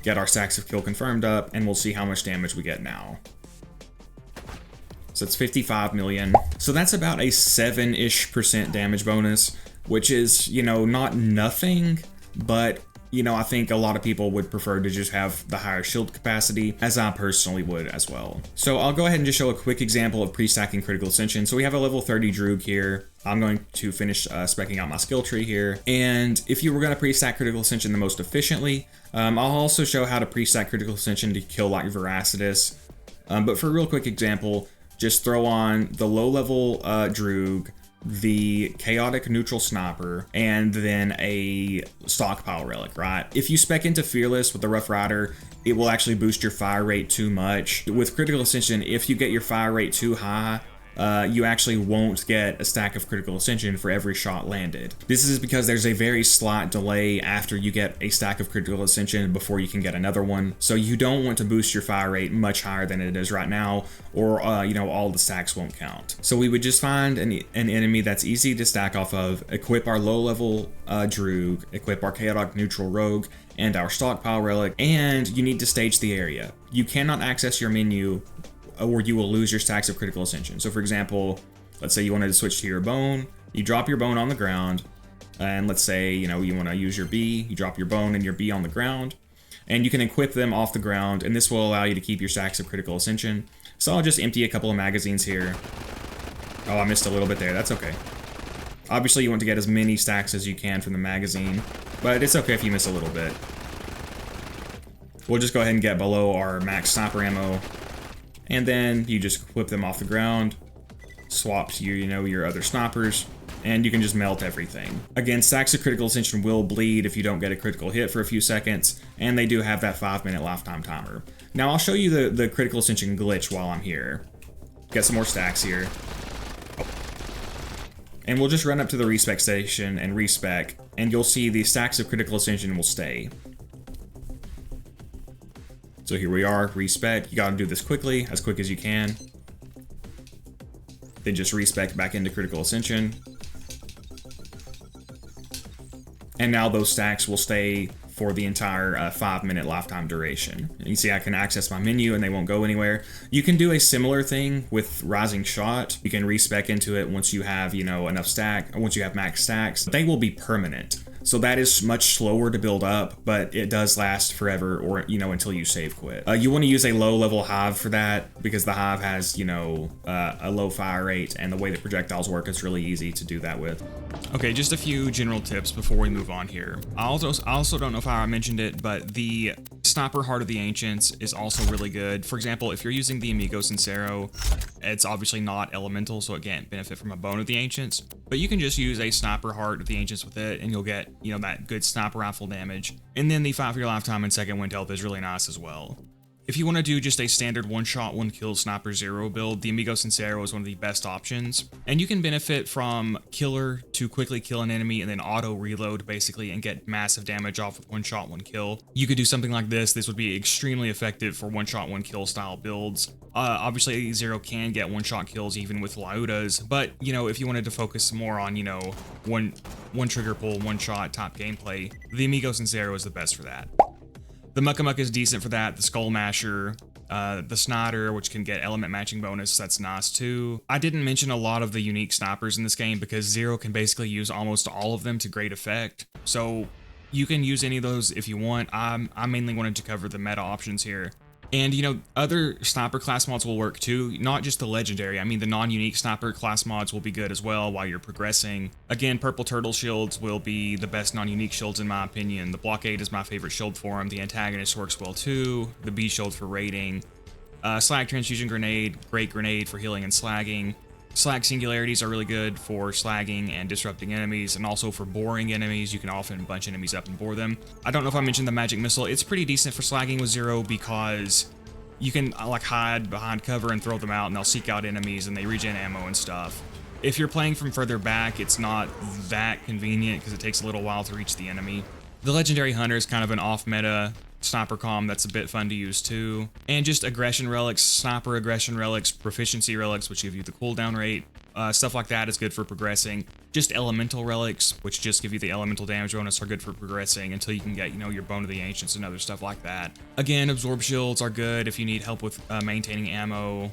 get our stacks of Kill Confirmed up, and we'll see how much damage we get now. So it's 55 million. So that's about a 7-ish% damage bonus, which is, not nothing, but, I think a lot of people would prefer to just have the higher shield capacity, as I personally would as well. So I'll go ahead and just show a quick example of pre-stacking Critical Ascension. So we have a level 30 Droog here. I'm going to finish specking out my skill tree here. And if you were going to pre-stack Critical Ascension the most efficiently, I'll also show how to pre-stack Critical Ascension to kill like Voracidous. But for a real quick example, just throw on the low-level Droog, the chaotic neutral sniper, and then a stockpile relic, right? If you spec into Fearless with the Rough Rider, it will actually boost your fire rate too much. With Critical Ascension, if you get your fire rate too high, you actually won't get a stack of critical ascension for every shot landed. This is because there's a very slight delay after you get a stack of critical ascension before you can get another one. So you don't want to boost your fire rate much higher than it is right now, or you know, all the stacks won't count. So we would just find an enemy that's easy to stack off of, equip our low level Droog, equip our chaotic neutral rogue, and our stockpile relic, and you need to stage the area. You cannot access your menu or you will lose your stacks of critical ascension. So for example, let's say you wanted to switch to your bone, you drop your bone on the ground, and let's say, you know, you want to use your B, you drop your bone and your B on the ground, and you can equip them off the ground, and this will allow you to keep your stacks of critical ascension. So I'll just empty a couple of magazines here. Oh, I missed a little bit there, that's okay. Obviously you want to get as many stacks as you can from the magazine, but it's okay if you miss a little bit. We'll just go ahead and get below our max sniper ammo, and then you just flip them off the ground, swap to your, you know, your other snipers, and you can just melt everything. Again, stacks of critical ascension will bleed if you don't get a critical hit for a few seconds, and they do have that 5-minute lifetime timer. Now I'll show you the critical ascension glitch while I'm here. Get some more stacks here. Oh. And we'll just run up to the respec station and respec, and you'll see the stacks of critical ascension will stay. So here we are, respec. You gotta do this quickly, as quick as you can. Then just respec back into critical ascension. And now those stacks will stay for the entire 5-minute lifetime duration. And you see I can access my menu and they won't go anywhere. You can do a similar thing with Rising Shot. You can respec into it once you have, you know, enough stack, once you have max stacks. They will be permanent. So that is much slower to build up, but it does last forever, or, you know, until you save quit. You want to use a low level hive for that, because the hive has, you know, a low fire rate, and the way that projectiles work, it's really easy to do that with. Okay, just a few general tips before we move on here. I also don't know if I mentioned it, but the Sniper Heart of the Ancients is also really good. For example, if you're using the Amigo Sincero, it's obviously not elemental, so it can't benefit from a Bone of the Ancients, but you can just use a Sniper Heart of the Ancients with it, and you'll get, you know, that good sniper rifle damage. And then the 5-year lifetime and second wind health is really nice as well. If you want to do just a standard one-shot, one-kill Sniper Zer0 build, the Amigo Sincero is one of the best options. And you can benefit from killer to quickly kill an enemy and then auto-reload basically and get massive damage off with one-shot, one-kill. You could do something like this. This would be extremely effective for one-shot, one-kill style builds. Obviously, Zer0 can get one-shot kills even with Lyudas, but, you know, if you wanted to focus more on, you know, one trigger pull, one-shot type gameplay, the Amigo Sincero is the best for that. The Muckamuck is decent for that, the Skull Masher, the Snider, which can get element matching bonus, that's nice too. I didn't mention a lot of the unique snipers in this game because Zer0 can basically use almost all of them to great effect, so you can use any of those if you want. I mainly wanted to cover the meta options here. And, you know, other sniper class mods will work too, not just the legendary. I mean, the non-unique sniper class mods will be good as well while you're progressing. Again, purple turtle shields will be the best non-unique shields in my opinion. The blockade is my favorite shield for them. The antagonist works well too. The B shield for raiding. Slag transfusion grenade, great grenade for healing and slagging. Slag singularities are really good for slagging and disrupting enemies, and also for boring enemies. You can often bunch enemies up and bore them. I don't know if I mentioned the magic missile. It's pretty decent for slagging with Zer0 because you can like hide behind cover and throw them out, and they'll seek out enemies and they regen ammo and stuff. If you're playing from further back, it's not that convenient because it takes a little while to reach the enemy. The legendary hunter is kind of an off-meta sniper comm that's a bit fun to use too. And just aggression relics, sniper aggression relics, proficiency relics, which give you the cooldown rate. Stuff like that is good for progressing. Just elemental relics, which just give you the elemental damage bonus, are good for progressing until you can get, you know, your Bone of the Ancients and other stuff like that. Again, absorb shields are good if you need help with maintaining ammo.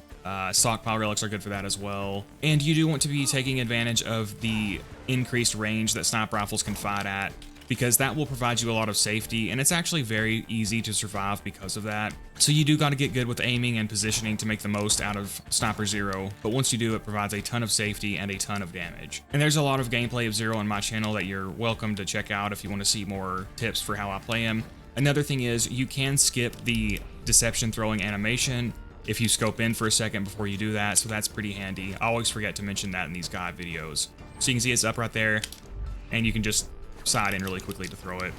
Stockpile relics are good for that as well. And you do want to be taking advantage of the increased range that sniper rifles can fight at, because that will provide you a lot of safety, and it's actually very easy to survive because of that. So you do got to get good with aiming and positioning to make the most out of Sniper Zer0, but once you do, it provides a ton of safety and a ton of damage. And there's a lot of gameplay of Zer0 on my channel that you're welcome to check out if you want to see more tips for how I play him. Another thing is you can skip the deception throwing animation if you scope in for a second before you do that, so that's pretty handy. I always forget to mention that in these guide videos. So you can see it's up right there, and you can just side in really quickly to throw it.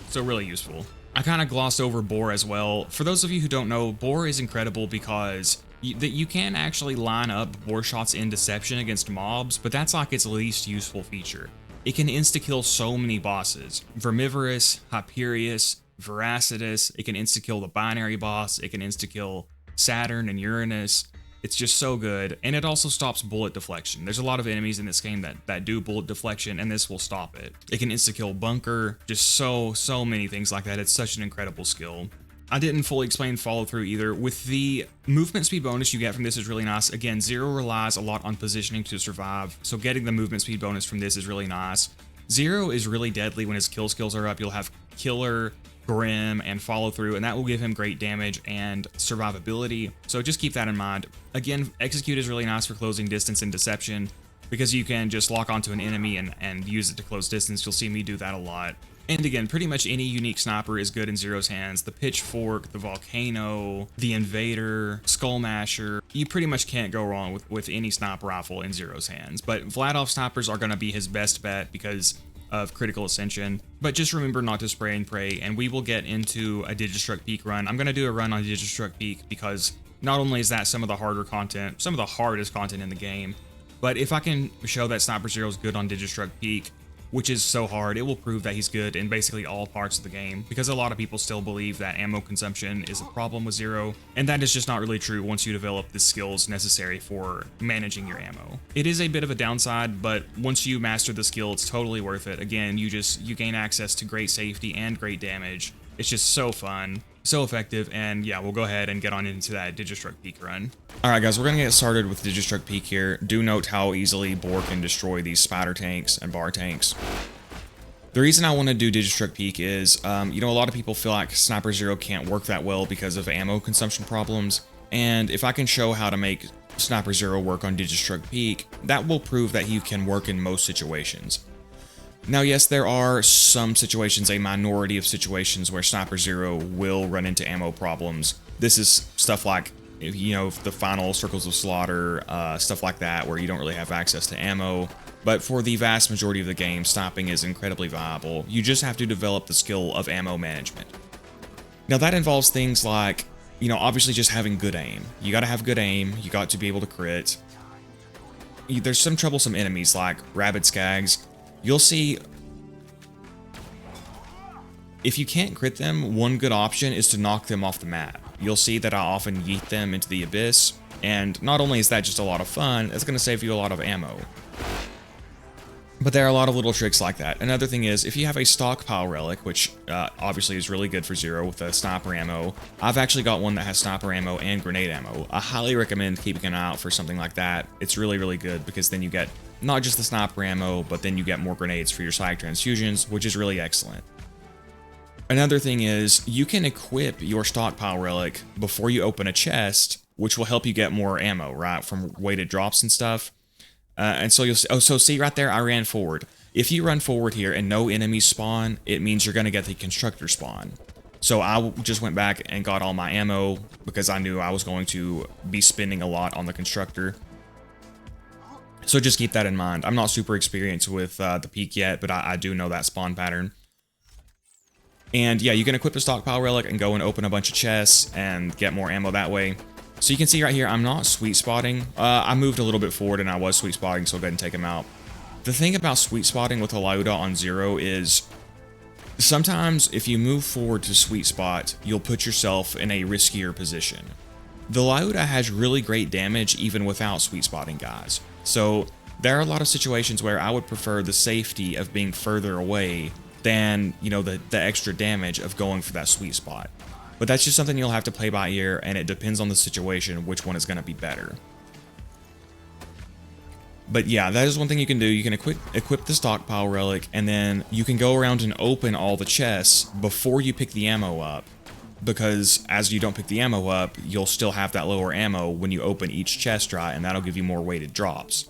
So really useful. I kind of glossed over Bore as well. For those of you who don't know, Bore is incredible because that you can actually line up bore shots in Deception against mobs, but that's like its least useful feature. It can insta-kill so many bosses. Vermivorous, Hyperius, Voracidous, it can insta-kill the binary boss, it can insta-kill Saturn and Uranus. It's just so good, and it also stops bullet deflection. There's a lot of enemies in this game that do bullet deflection, and this will stop it. It can insta-kill Bunker, just so many things like that. It's such an incredible skill. I didn't fully explain follow-through either. With the movement speed bonus you get from this is really nice. Again, Zer0 relies a lot on positioning to survive, so getting the movement speed bonus from this is really nice. Zer0 is really deadly when his kill skills are up. You'll have Killer, Grim, and follow-through, and that will give him great damage and survivability, so just keep that in mind. Again, Execute is really nice for closing distance and Deception, because you can just lock onto an enemy and use it to close distance. You'll see me do that a lot. And again, pretty much any unique sniper is good in Zer0's hands. The Pitchfork, the Volcano, the Invader, Skullmasher. You pretty much can't go wrong with any sniper rifle in Zer0's hands. But Vladov snipers are going to be his best bet because of critical ascension. But just remember not to spray and pray, and we will get into a Digistruct Peak run. I'm going to do a run on Digistruct Peak because not only is that some of the harder content, some of the hardest content in the game, but if I can show that Sniper Zer0 is good on Digistruct Peak, which is so hard, it will prove that he's good in basically all parts of the game, because a lot of people still believe that ammo consumption is a problem with Zer0, and that is just not really true once you develop the skills necessary for managing your ammo. It is a bit of a downside, but once you master the skill, it's totally worth it. Again, you gain access to great safety and great damage. It's just so fun, so effective, and yeah, we'll go ahead and get on into that Digistruct Peak run. Alright guys, we're gonna get started with Digistruct Peak here. Do note how easily Boar can destroy these spider tanks and bar tanks. The reason I want to do Digistruct Peak is, you know, a lot of people feel like Sniper Zer0 can't work that well because of ammo consumption problems, and if I can show how to make Sniper Zer0 work on Digistruct Peak, that will prove that he can work in most situations. Now, yes, there are some situations, a minority of situations, where Sniper Zer0 will run into ammo problems. This is stuff like, you know, the final Circles of Slaughter, stuff like that, where you don't really have access to ammo. But for the vast majority of the game, sniping is incredibly viable. You just have to develop the skill of ammo management. Now, that involves things like, you know, obviously just having good aim. You gotta have good aim, you got to be able to crit. There's some troublesome enemies like Rabid Skags. You'll see, if you can't crit them, one good option is to knock them off the map. You'll see that I often yeet them into the abyss, and not only is that just a lot of fun, it's going to save you a lot of ammo. But there are a lot of little tricks like that. Another thing is, if you have a stockpile relic, which obviously is really good for Zer0 with the sniper ammo, I've actually got one that has sniper ammo and grenade ammo. I highly recommend keeping an eye out for something like that. It's really, really good, because then you get not just the sniper ammo, but then you get more grenades for your psych transfusions, which is really excellent. Another thing is, you can equip your stockpile relic before you open a chest, which will help you get more ammo, right, from weighted drops and stuff. And so you'll see, oh, so see right there, I ran forward. If you run forward here and no enemies spawn, it means you're going to get the constructor spawn. So I just went back and got all my ammo because I knew I was going to be spending a lot on the constructor. So just keep that in mind. I'm not super experienced with the peak yet, but I do know that spawn pattern. And yeah, you can equip the stockpile relic and go and open a bunch of chests and get more ammo that way. So you can see right here, I'm not sweet spotting. I moved a little bit forward and I was sweet spotting, so I'll go ahead and take him out. The thing about sweet spotting with a Lauda on Zer0 is, sometimes if you move forward to sweet spot, you'll put yourself in a riskier position. The Lauda has really great damage even without sweet spotting, guys. So there are a lot of situations where I would prefer the safety of being further away than, you know, the extra damage of going for that sweet spot. But that's just something you'll have to play by ear, and it depends on the situation which one is going to be better. But yeah, that is one thing you can do. You can equip the stockpile relic, and then you can go around and open all the chests before you pick the ammo up. Because as you don't pick the ammo up, you'll still have that lower ammo when you open each chest, right, and that'll give you more weighted drops.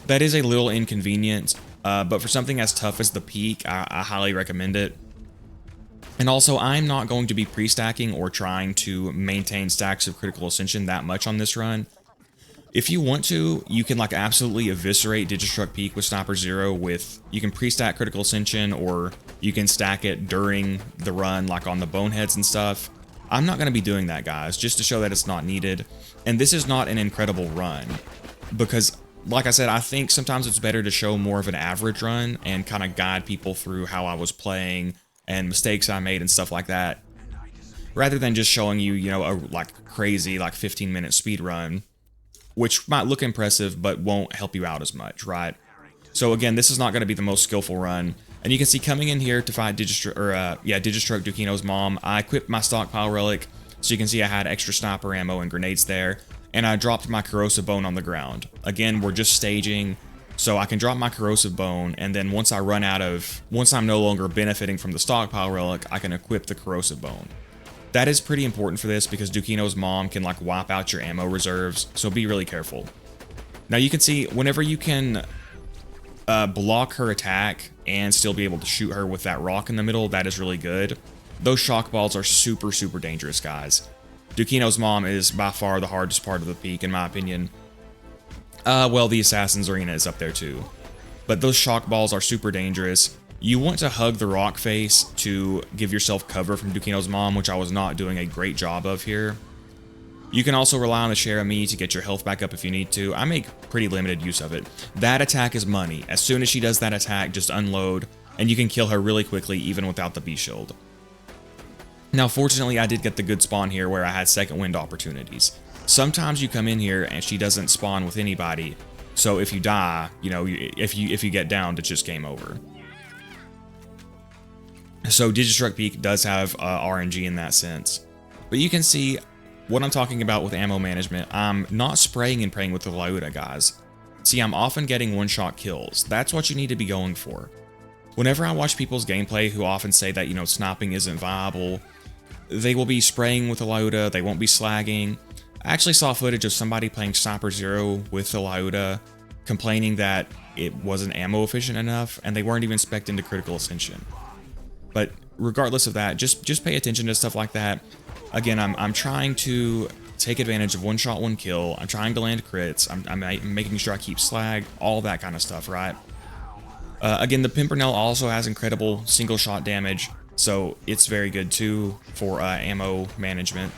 That is a little inconvenient, but for something as tough as the peak, I highly recommend it. And also, I'm not going to be pre-stacking or trying to maintain stacks of critical ascension that much on this run. If you want to, you can like absolutely eviscerate Digistruct Peak with Sniper Zer0 with, you can pre-stack critical ascension, or you can stack it during the run like on the boneheads and stuff. I'm not going to be doing that, guys, just to show that it's not needed. And this is not an incredible run, because like I said, I think sometimes it's better to show more of an average run and kind of guide people through how I was playing and mistakes I made and stuff like that, rather than just showing you, you know, a like crazy like 15-minute speed run, which might look impressive but won't help you out as much, right? So again, this is not going to be the most skillful run. And you can see coming in here to fight Digistruct Dukino's mom, I equipped my stockpile relic, so you can see I had extra sniper ammo and grenades there, and I dropped my corrosive bone on the ground. Again, we're just staging, so I can drop my corrosive bone, and then once I'm no longer benefiting from the stockpile relic, I can equip the corrosive bone. That is pretty important for this because Dukino's mom can like wipe out your ammo reserves, so be really careful. Now you can see whenever you can block her attack and still be able to shoot her with that rock in the middle, that is really good. Those shock balls are super, super dangerous, guys. Dukino's mom is by far the hardest part of the peak, in my opinion. Well, the Assassin's Arena is up there too. But those shock balls are super dangerous. You want to hug the rock face to give yourself cover from Dukino's mom, which I was not doing a great job of here. You can also rely on the share of me to get your health back up if you need to. I make pretty limited use of it. That attack is money. As soon as she does that attack, just unload, and you can kill her really quickly even without the B-Shield. Now, fortunately, I did get the good spawn here where I had second wind opportunities. Sometimes you come in here and she doesn't spawn with anybody, so if you die, you know, if you get downed, it's just game over. So Digistruct Peak does have RNG in that sense. But you can see what I'm talking about with ammo management. I'm not spraying and praying with the Lauda, guys. See, I'm often getting one-shot kills. That's what you need to be going for. Whenever I watch people's gameplay who often say that, you know, sniping isn't viable, they will be spraying with the Lauda, they won't be slagging. I actually saw footage of somebody playing Sniper Zer0 with the Lauda, complaining that it wasn't ammo efficient enough, and they weren't even spec'd into critical ascension. But regardless of that, just pay attention to stuff like that. Again, I'm trying to take advantage of one shot, one kill. I'm trying to land crits. I'm making sure I keep slag, all that kind of stuff, right? Again, the Pimpernel also has incredible single shot damage, so it's very good too for ammo management.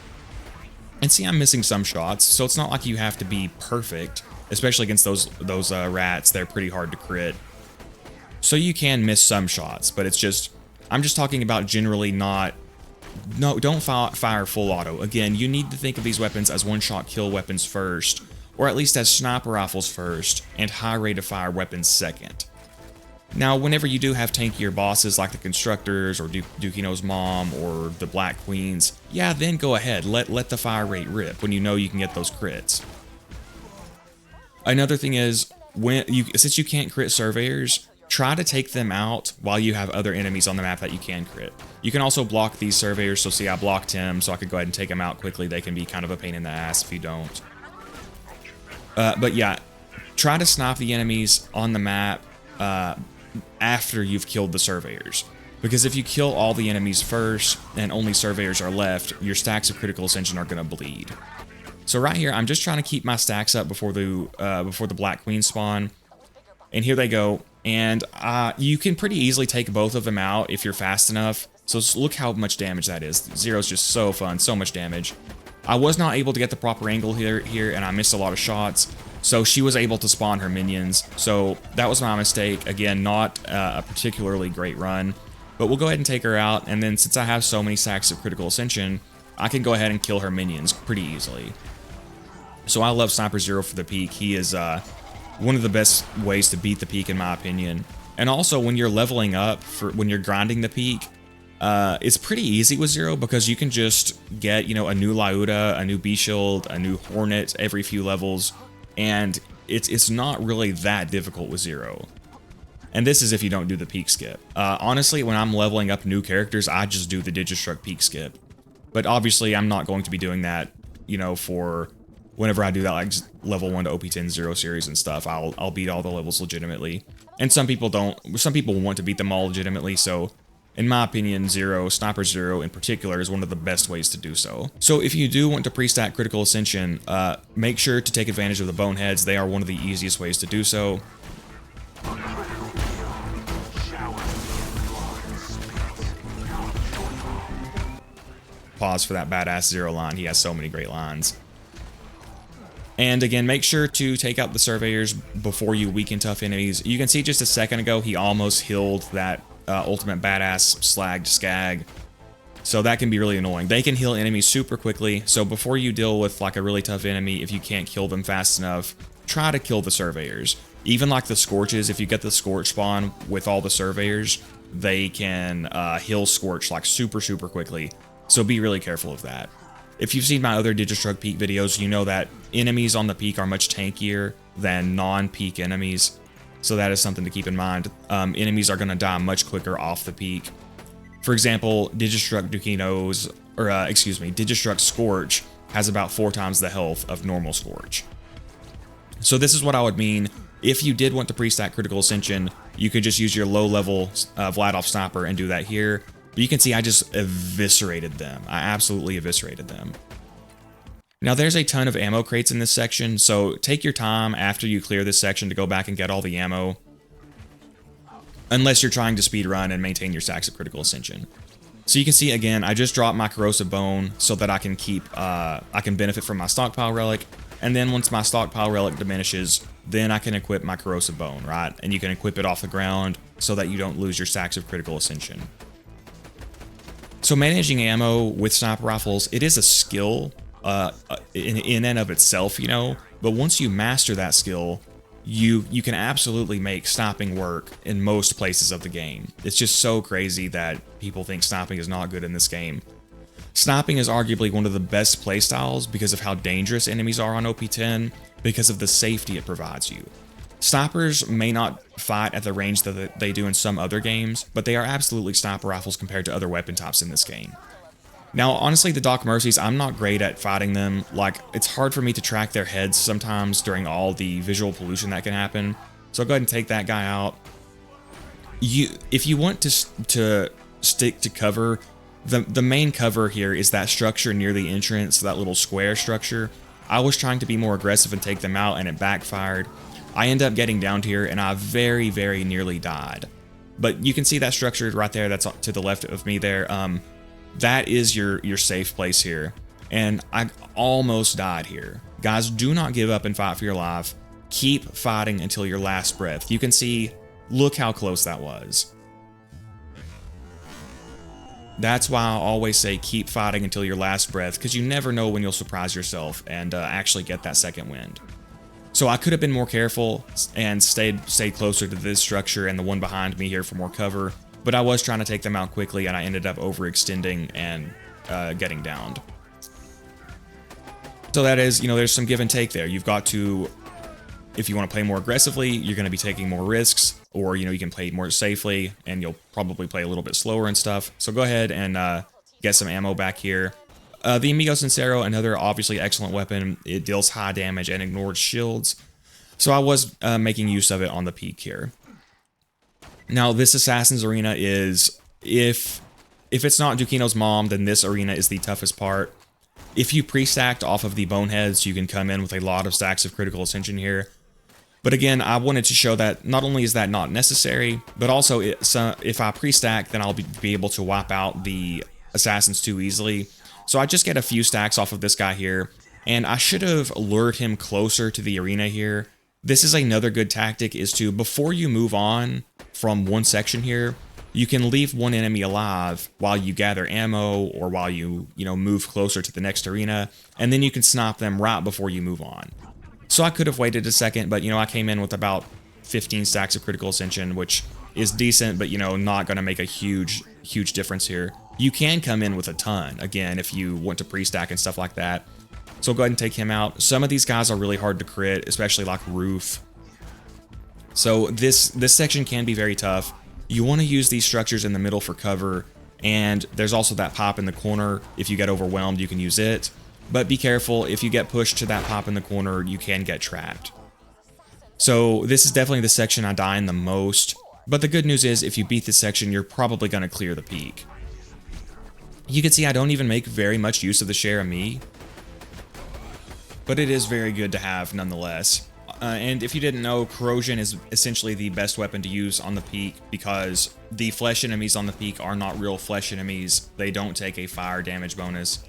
And see, I'm missing some shots, so it's not like you have to be perfect, especially against those rats. They're pretty hard to crit. So you can miss some shots, but it's just, I'm just talking about generally not. No, don't fire full auto. Again, you need to think of these weapons as one-shot kill weapons first, or at least as sniper rifles first, and high rate of fire weapons second. Now, whenever you do have tankier bosses like the Constructors, or Dukino's mom, or the Black Queens, yeah, then go ahead, let the fire rate rip when you know you can get those crits. Another thing is, since you can't crit surveyors, try to take them out while you have other enemies on the map that you can crit. You can also block these surveyors, so see, I blocked him, so I could go ahead and take him out quickly. They can be kind of a pain in the ass if you don't. But yeah, try to snipe the enemies on the map after you've killed the surveyors. Because if you kill all the enemies first, and only surveyors are left, your stacks of critical ascension are going to bleed. So right here, I'm just trying to keep my stacks up before the Black Queen spawn. And here they go. And you can pretty easily take both of them out if you're fast enough. So look how much damage that is. Zero's just so fun, so much damage. I was not able to get the proper angle here, and I missed a lot of shots. So she was able to spawn her minions. So that was my mistake. Again, not a particularly great run. But we'll go ahead and take her out. And then since I have so many stacks of critical ascension, I can go ahead and kill her minions pretty easily. So I love Sniper Zer0 for the peak. He is one of the best ways to beat the peak, in my opinion. And also, when you're leveling up, when you're grinding the peak, it's pretty easy with Zer0 because you can just get, you know, a new Lauda, a new B-Shield, a new Hornet every few levels, and it's not really that difficult with Zer0. And this is if you don't do the peak skip. Honestly, when I'm leveling up new characters, I just do the Digistruct Peak skip. But obviously, I'm not going to be doing that, you know, for whenever I do that, like level 1 to OP10 Zer0 series and stuff. I'll beat all the levels legitimately. And some people don't. Some people want to beat them all legitimately, so in my opinion, Zer0, Sniper Zer0 in particular, is one of the best ways to do so. So if you do want to pre-stack critical ascension, make sure to take advantage of the boneheads. They are one of the easiest ways to do so. pause for that badass Zer0 line. He has so many great lines. And again, make sure to take out the surveyors before you weaken tough enemies. You can see just a second ago, he almost healed that ultimate badass slagged skag. So that can be really annoying. They can heal enemies super quickly. So before you deal with like a really tough enemy, if you can't kill them fast enough, try to kill the surveyors. Even like the Scorches, if you get the Scorch spawn with all the surveyors, they can heal Scorch like super quickly. So be really careful of that. If you've seen my other Digistruct Peak videos, you know that enemies on the peak are much tankier than non-peak enemies. So that is something to keep in mind. Enemies are going to die much quicker off the peak. For example, Digistruct Digistruct Scorch has about 4 times the health of normal Scorch. So this is what I would mean. If you did want to pre-stack Critical Ascension, you could just use your low-level Vladof Sniper and do that here. But you can see I just eviscerated them. I absolutely eviscerated them. Now there's a ton of ammo crates in this section, so take your time after you clear this section to go back and get all the ammo. Unless you're trying to speed run and maintain your stacks of Critical Ascension. So you can see again, I just dropped my Corrosive Bone so that I can benefit from my Stockpile Relic. And then once my Stockpile Relic diminishes, then I can equip my Corrosive Bone, right? And you can equip it off the ground so that you don't lose your stacks of Critical Ascension. So managing ammo with sniper rifles, it is a skill in and of itself, you know, but once you master that skill, you can absolutely make sniping work in most places of the game. It's just so crazy that people think sniping is not good in this game. Sniping is arguably one of the best playstyles because of how dangerous enemies are on OP10, because of the safety it provides you. Snipers may not fight at the range that they do in some other games, but they are absolutely sniper rifles compared to other weapon types in this game. Now, honestly, the Doc Mercies, I'm not great at fighting them. Like, it's hard for me to track their heads sometimes during all the visual pollution that can happen. So I'll go ahead and take that guy out. If you want to stick to cover, the main cover here is that structure near the entrance, that little square structure. I was trying to be more aggressive and take them out, and it backfired. I end up getting down here, and I very nearly died. But you can see that structure right there, that's to the left of me there. That is your safe place here. And I almost died here. Guys, do not give up and fight for your life. Keep fighting until your last breath. You can see, look how close that was. That's why I always say keep fighting until your last breath, because you never know when you'll surprise yourself and actually get that second wind. So I could have been more careful and stayed closer to this structure and the one behind me here for more cover, but I was trying to take them out quickly and I ended up overextending and getting downed. So that is, you know, there's some give and take there. You've got to, if you want to play more aggressively, you're going to be taking more risks, or, you know, you can play more safely and you'll probably play a little bit slower and stuff. So go ahead and get some ammo back here. The Amigo Sincero, another obviously excellent weapon. It deals high damage and ignores shields. So I was making use of it on the peak here. Now this Assassin's Arena is, if it's not Dukino's mom, then this arena is the toughest part. If you pre-stacked off of the Boneheads, you can come in with a lot of stacks of Critical Ascension here. But again, I wanted to show that not only is that not necessary, but also if I pre-stack, then I'll be able to wipe out the Assassins too easily. So I just get a few stacks off of this guy here, and I should have lured him closer to the arena here. This is another good tactic, is to, before you move on from one section here, you can leave one enemy alive while you gather ammo or while you move closer to the next arena, and then you can snipe them right before you move on. So I could have waited a second, but, I came in with about 15 stacks of Critical Ascension, which is decent, but, not going to make a huge difference here. You can come in with a ton, again, if you want to pre-stack and stuff like that. So go ahead and take him out. Some of these guys are really hard to crit, especially like Roof. So this section can be very tough. You want to use these structures in the middle for cover, and there's also that pop in the corner. If you get overwhelmed, you can use it. But be careful, if you get pushed to that pop in the corner, you can get trapped. So this is definitely the section I die in the most. But the good news is, if you beat this section, you're probably going to clear the peak. You can see I don't even make very much use of the Share of Me, but it is very good to have nonetheless. And if you didn't know, corrosion is essentially the best weapon to use on the peak because the flesh enemies on the peak are not real flesh enemies. They don't take a fire damage bonus.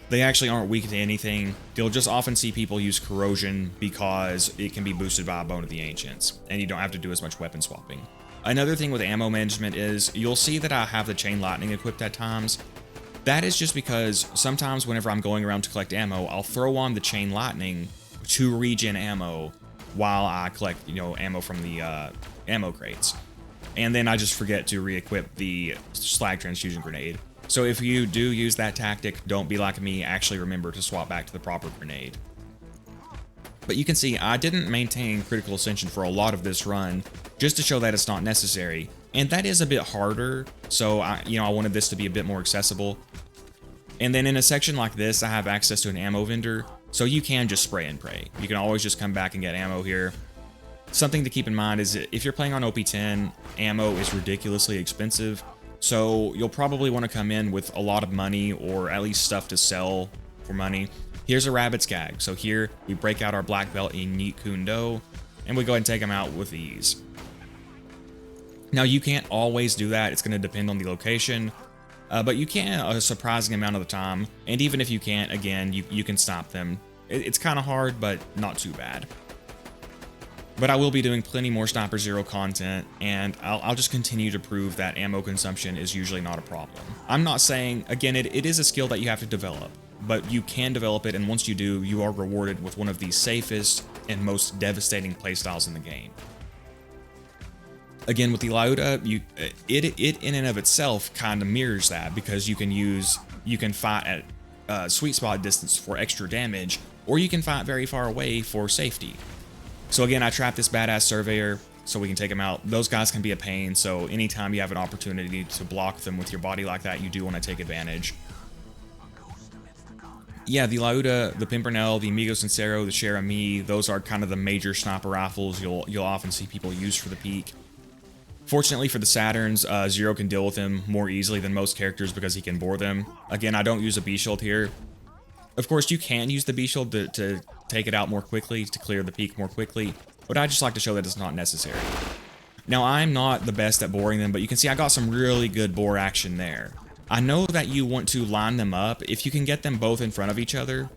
They actually aren't weak to anything. You'll just often see people use corrosion because it can be boosted by a Bone of the Ancients, and you don't have to do as much weapon swapping. Another thing with ammo management is you'll see that I have the Chain Lightning equipped at times. That is just because sometimes whenever I'm going around to collect ammo, I'll throw on the Chain Lightning to regen ammo while I collect, ammo from the ammo crates. And then I just forget to re-equip the Slag Transfusion Grenade. So if you do use that tactic, don't be like me, actually remember to swap back to the proper grenade. But you can see I didn't maintain Critical Ascension for a lot of this run, just to show that it's not necessary. And that is a bit harder, so I wanted this to be a bit more accessible. And then in a section like this, I have access to an ammo vendor, so you can just spray and pray. You can always just come back and get ammo here. Something to keep in mind is if you're playing on OP10, ammo is ridiculously expensive, so you'll probably want to come in with a lot of money or at least stuff to sell for money. Here's a Rabbit's Gag. So here we break out our black belt in Yeet Kune Do, and we go ahead and take them out with ease. Now you can't always do that, it's going to depend on the location, but you can a surprising amount of the time, and even if you can't, again, you can stop them. It's kind of hard, but not too bad. But I will be doing plenty more Sniper Zer0 content, and I'll just continue to prove that ammo consumption is usually not a problem. I'm not saying, again, it is a skill that you have to develop, but you can develop it, and once you do, you are rewarded with one of the safest and most devastating playstyles in the game. Again, with the Lyuda, it in and of itself kind of mirrors that, because you can fight at sweet spot distance for extra damage, or you can fight very far away for safety. So again, I trapped this badass Surveyor so we can take him out. Those guys can be a pain, so anytime you have an opportunity to block them with your body like that, you do want to take advantage. Yeah, the Lyuda, the Pimpernel, the Amigo Sincero, the Cher-Ami, those are kind of the major sniper rifles you'll often see people use for the peak. Fortunately for the Saturns, Zer0 can deal with him more easily than most characters because he can bore them. Again, I don't use a B-Shield here. Of course, you can use the B-Shield to take it out more quickly, to clear the peak more quickly, but I just like to show that it's not necessary. Now, I'm not the best at boring them, but you can see I got some really good bore action there. I know that you want to line them up. If you can get them both in front of each other,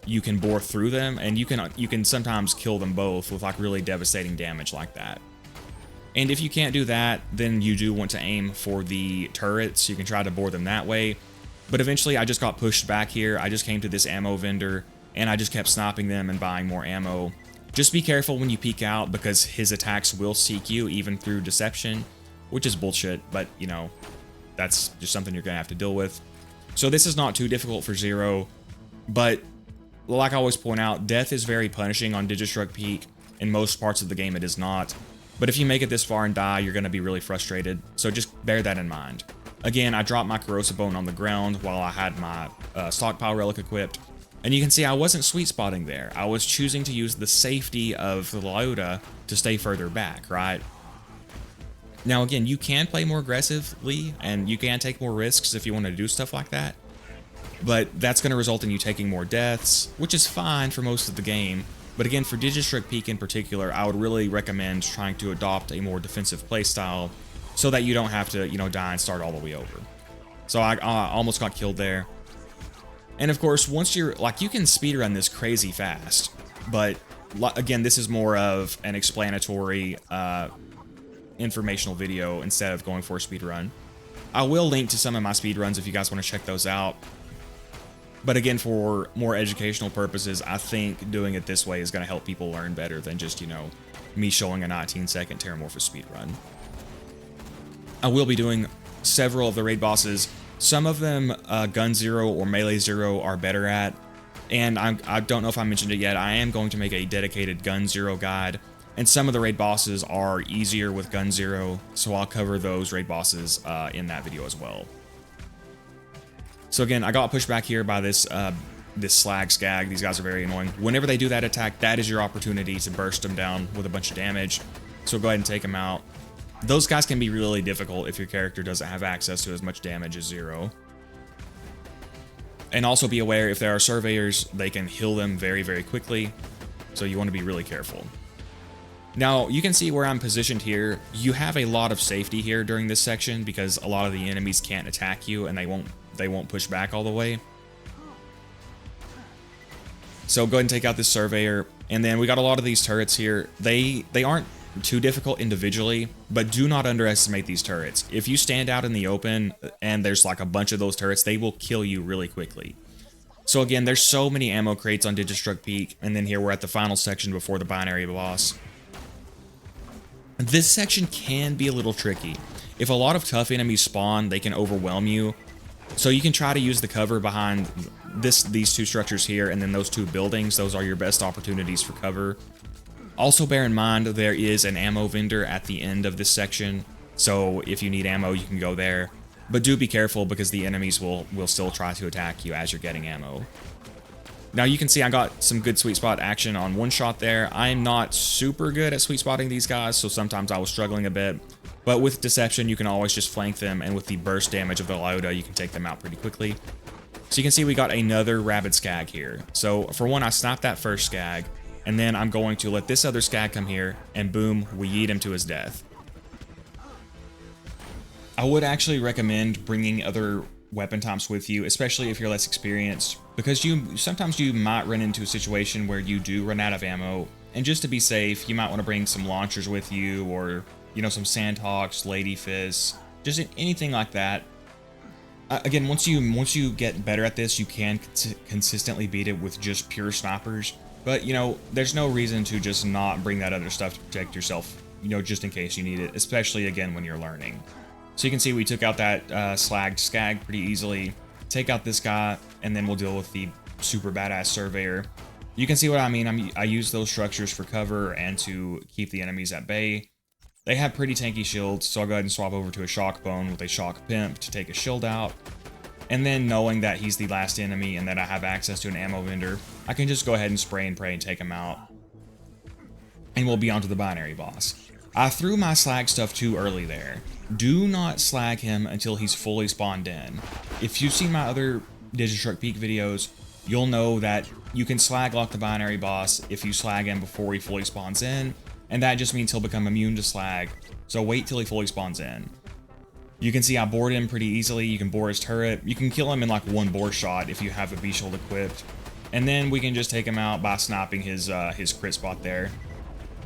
you can bore through them, and you can sometimes kill them both with like really devastating damage like that. And if you can't do that, then you do want to aim for the turrets. You can try to bore them that way. But eventually I just got pushed back here. I just came to this ammo vendor and I just kept sniping them and buying more ammo. Just be careful when you peek out because his attacks will seek you even through deception, which is bullshit, but that's just something you're gonna have to deal with. So this is not too difficult for Zer0, but like I always point out, death is very punishing on Digistruct Peak. In most parts of the game it is not. But if you make it this far and die, you're gonna be really frustrated, so just bear that in mind. Again, I dropped my Corrosive Bone on the ground while I had my Stockpile Relic equipped, and you can see I wasn't sweet spotting there. I was choosing to use the safety of the Lyuda to stay further back, right? Now again, you can play more aggressively, and you can take more risks if you want to do stuff like that, but that's going to result in you taking more deaths, which is fine for most of the game. But again, for Digistruct Peak in particular, I would really recommend trying to adopt a more defensive playstyle so that you don't have to, die and start all the way over. So I almost got killed there. And of course, once you're, you can speedrun this crazy fast, but again, this is more of an explanatory, informational video instead of going for a speedrun. I will link to some of my speedruns if you guys want to check those out. But again, for more educational purposes, I think doing it this way is going to help people learn better than just, me showing a 19-second Terramorphous speedrun. I will be doing several of the raid bosses. Some of them, Gun Zer0 or Melee Zer0 are better at, and I don't know if I mentioned it yet, I am going to make a dedicated Gun Zer0 guide, and some of the raid bosses are easier with Gun Zer0, so I'll cover those raid bosses in that video as well. So again, I got pushed back here by this Slag Skag. These guys are very annoying. Whenever they do that attack, that is your opportunity to burst them down with a bunch of damage, so go ahead and take them out. Those guys can be really difficult if your character doesn't have access to as much damage as Zer0. And also be aware, if there are Surveyors, they can heal them very, very quickly, so you want to be really careful. Now, you can see where I'm positioned here. You have a lot of safety here during this section because a lot of the enemies can't attack you and they won't push back all the way. So go ahead and take out this Surveyor. And then we got a lot of these turrets here. They aren't too difficult individually, but do not underestimate these turrets. If you stand out in the open and there's like a bunch of those turrets, they will kill you really quickly. So again, there's so many ammo crates on Digistruct Peak, and then here we're at the final section before the binary boss. This section can be a little tricky. If a lot of tough enemies spawn, they can overwhelm you. So you can try to use the cover behind these two structures here and then those two buildings. Those are your best opportunities for cover. Also bear in mind there is an ammo vendor at the end of this section, so if you need ammo you can go there. But do be careful because the enemies will still try to attack you as you're getting ammo. Now you can see I got some good sweet spot action on one shot there. I'm not super good at sweet spotting these guys, so sometimes I was struggling a bit. But with Deception you can always just flank them, and with the burst damage of the Lyota you can take them out pretty quickly. So you can see we got another Rabid Skag here. So for one, I sniped that first Skag, and then I'm going to let this other Skag come here, and boom, we yeet him to his death. I would actually recommend bringing other weapon types with you, especially if you're less experienced, because sometimes you might run into a situation where you do run out of ammo, and just to be safe, you might want to bring some launchers with you, or some Sandhawks, Lady Fists, just anything like that. Again, once you get better at this, you can consistently beat it with just pure snipers. But there's no reason to just not bring that other stuff to protect yourself, just in case you need it, especially again when you're learning. So you can see we took out that slagged Skag pretty easily. Take out this guy, and then we'll deal with the super badass Surveyor. You can see what I mean. I use those structures for cover and to keep the enemies at bay. They have pretty tanky shields, so I'll go ahead and swap over to a Shock Bone with a Shock Pimp to take a shield out. And then knowing that he's the last enemy and that I have access to an ammo vendor, I can just go ahead and spray and pray and take him out. And we'll be on to the binary boss. I threw my slag stuff too early there. Do not slag him until he's fully spawned in. If you've seen my other Digistruct Peak videos, you'll know that you can slag lock the binary boss if you slag him before he fully spawns in, and that just means he'll become immune to slag, so wait till he fully spawns in. You can see I bored him pretty easily. You can bore his turret. You can kill him in like one bore shot if you have a B-Shield equipped. And then we can just take him out by sniping his crit spot there.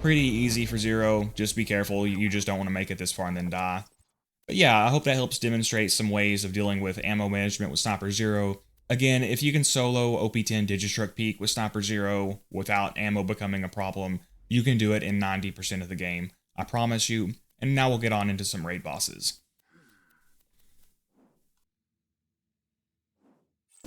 Pretty easy for Zer0, just be careful, you just don't want to make it this far and then die. But yeah, I hope that helps demonstrate some ways of dealing with ammo management with Sniper Zer0. Again, if you can solo OP10 Digistruct Peak with Sniper Zer0 without ammo becoming a problem, you can do it in 90% of the game. I promise you. And now we'll get on into some raid bosses.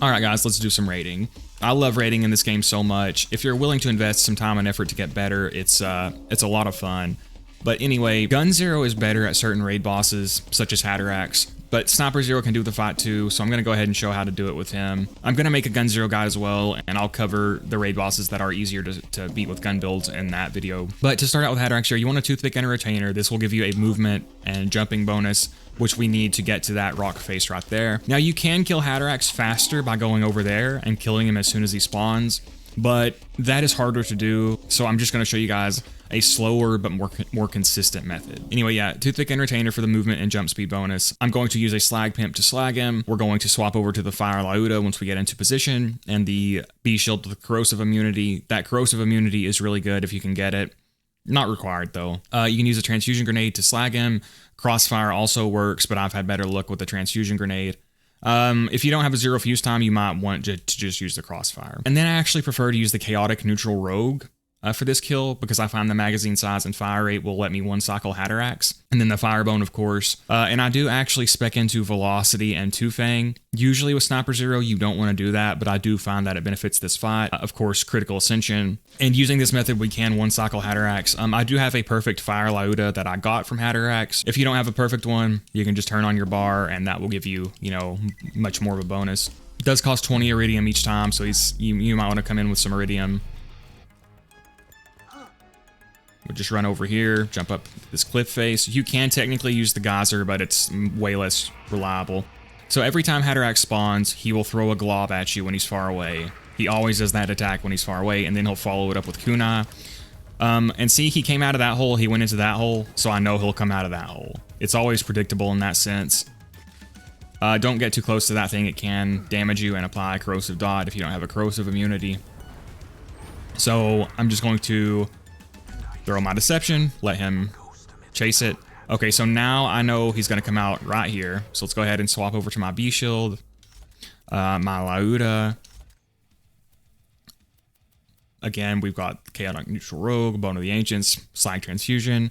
Alright guys, let's do some raiding. I love raiding in this game so much. If you're willing to invest some time and effort to get better, it's a lot of fun. But anyway, Gun Zer0 is better at certain raid bosses, such as Haderax, but Sniper Zer0 can do the fight too, so I'm going to go ahead and show how to do it with him. I'm going to make a Gun Zer0 guide as well, and I'll cover the raid bosses that are easier to beat with gun builds in that video. But to start out with Haderax here, you want a Toothpick and a Retainer. This will give you a movement and jumping bonus, which we need to get to that rock face right there. Now you can kill Haderax faster by going over there and killing him as soon as he spawns, but that is harder to do, so I'm just going to show you guys a slower but more consistent method. Anyway, yeah, Toothpick and Retainer for the movement and jump speed bonus. I'm going to use a Slag Pimp to slag him. We're going to swap over to the Fire Lyota once we get into position, and the B-Shield with the Corrosive Immunity. That Corrosive Immunity is really good if you can get it. Not required though. You can use a Transfusion Grenade to slag him. Crossfire also works, but I've had better luck with the Transfusion Grenade. If you don't have a Zer0 fuse time, you might want to just use the Crossfire. And then I actually prefer to use the Chaotic Neutral Rogue for this kill, because I find the magazine size and fire rate will let me one-cycle Haderax. And then the Firebone, of course. And I do actually spec into Velocity and Two-Fang. Usually with Sniper Zer0, you don't want to do that, but I do find that it benefits this fight. Of course, Critical Ascension. And using this method, we can one-cycle Haderax. I do have a perfect Fire Lyota that I got from Haderax. If you don't have a perfect one, you can just turn on your bar, and that will give you, much more of a bonus. It does cost 20 Iridium each time, so you might want to come in with some Iridium. We'll just run over here, jump up this cliff face. You can technically use the geyser, but it's way less reliable. So every time Haderax spawns, he will throw a glob at you when he's far away. He always does that attack when he's far away, and then he'll follow it up with Kunai. And see, he came out of that hole, he went into that hole, so I know he'll come out of that hole. It's always predictable in that sense. Don't get too close to that thing, it can damage you and apply corrosive dot if you don't have a corrosive immunity. So I'm just going to throw my deception, let him chase it. Okay, so now I know he's gonna come out right here. So let's go ahead and swap over to my B shield, my Lauda. Again, we've got Chaotic Neutral Rogue, Bone of the Ancients, Slag Transfusion,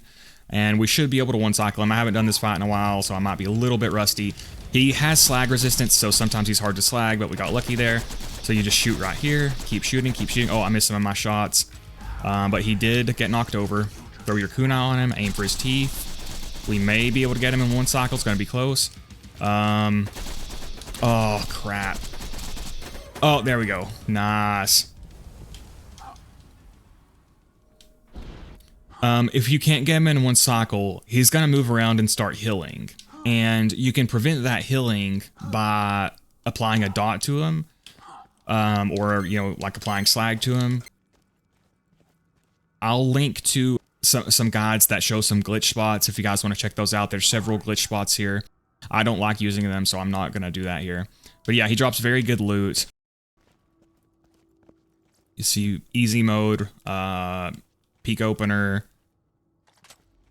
and we should be able to one-cycle him. I haven't done this fight in a while, so I might be a little bit rusty. He has slag resistance, so sometimes he's hard to slag, but we got lucky there. So you just shoot right here, keep shooting, keep shooting. Oh, I missed some of my shots, but he did get knocked over. Throw your kunai on him, aim for his teeth. We may be able to get him in one cycle, it's gonna be close. Oh, crap. Oh, there we go, nice. If you can't get him in one cycle, he's gonna move around and start healing. And you can prevent that healing by applying a dot to him, or, you know, like applying slag to him. I'll link to some guides that show some glitch spots if you guys want to check those out. There's several glitch spots here. I don't like using them, so I'm not gonna do that here. But yeah, he drops very good loot. You see easy mode, peak opener,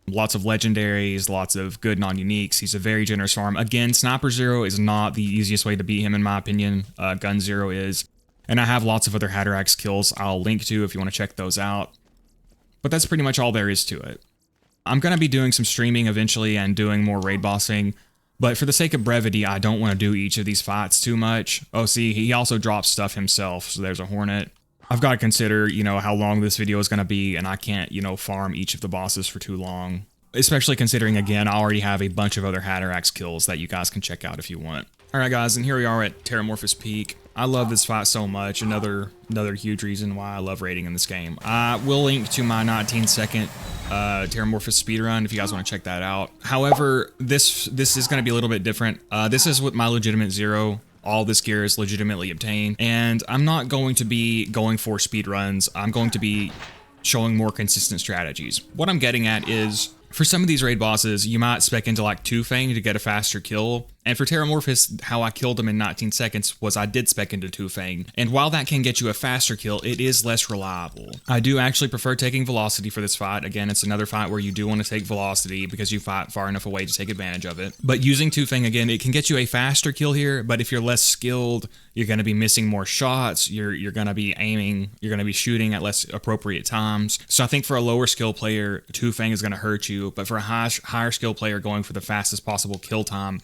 lots of legendaries, lots of good non-uniques. He's a very generous farm. Again, Sniper Zer0 is not the easiest way to beat him in my opinion. Gun Zero is. And I have lots of other Haderax kills I'll link to if you want to check those out. But that's pretty much all there is to it. I'm going to be doing some streaming eventually and doing more raid bossing. But for the sake of brevity, I don't want to do each of these fights too much. Oh, see, he also drops stuff himself. So there's a Hornet. I've got to consider, you know, how long this video is going to be, and I can't, you know, farm each of the bosses for too long. Especially considering, again, I already have a bunch of other Haderax kills that you guys can check out if you want. Alright guys, and here we are at Terramorphous Peak. I love this fight so much, another huge reason why I love raiding in this game. I will link to my 19-second Terramorphous speedrun if you guys want to check that out. However, this is going to be a little bit different. This is with my legitimate Zer0. All this gear is legitimately obtained, and I'm not going to be going for speed runs. I'm going to be showing more consistent strategies. What I'm getting at is, for some of these raid bosses, you might spec into like Two Fang to get a faster kill. And for Terramorphous, how I killed him in 19 seconds was I did spec into Two Fang. And while that can get you a faster kill, it is less reliable. I do actually prefer taking Velocity for this fight. Again, it's another fight where you do want to take Velocity because you fight far enough away to take advantage of it. But using Two Fang, again, it can get you a faster kill here, but if you're less skilled, you're going to be missing more shots, you're going to be aiming, you're going to be shooting at less appropriate times. So I think for a lower skill player, Two Fang is going to hurt you, but for a higher skill player going for the fastest possible kill time,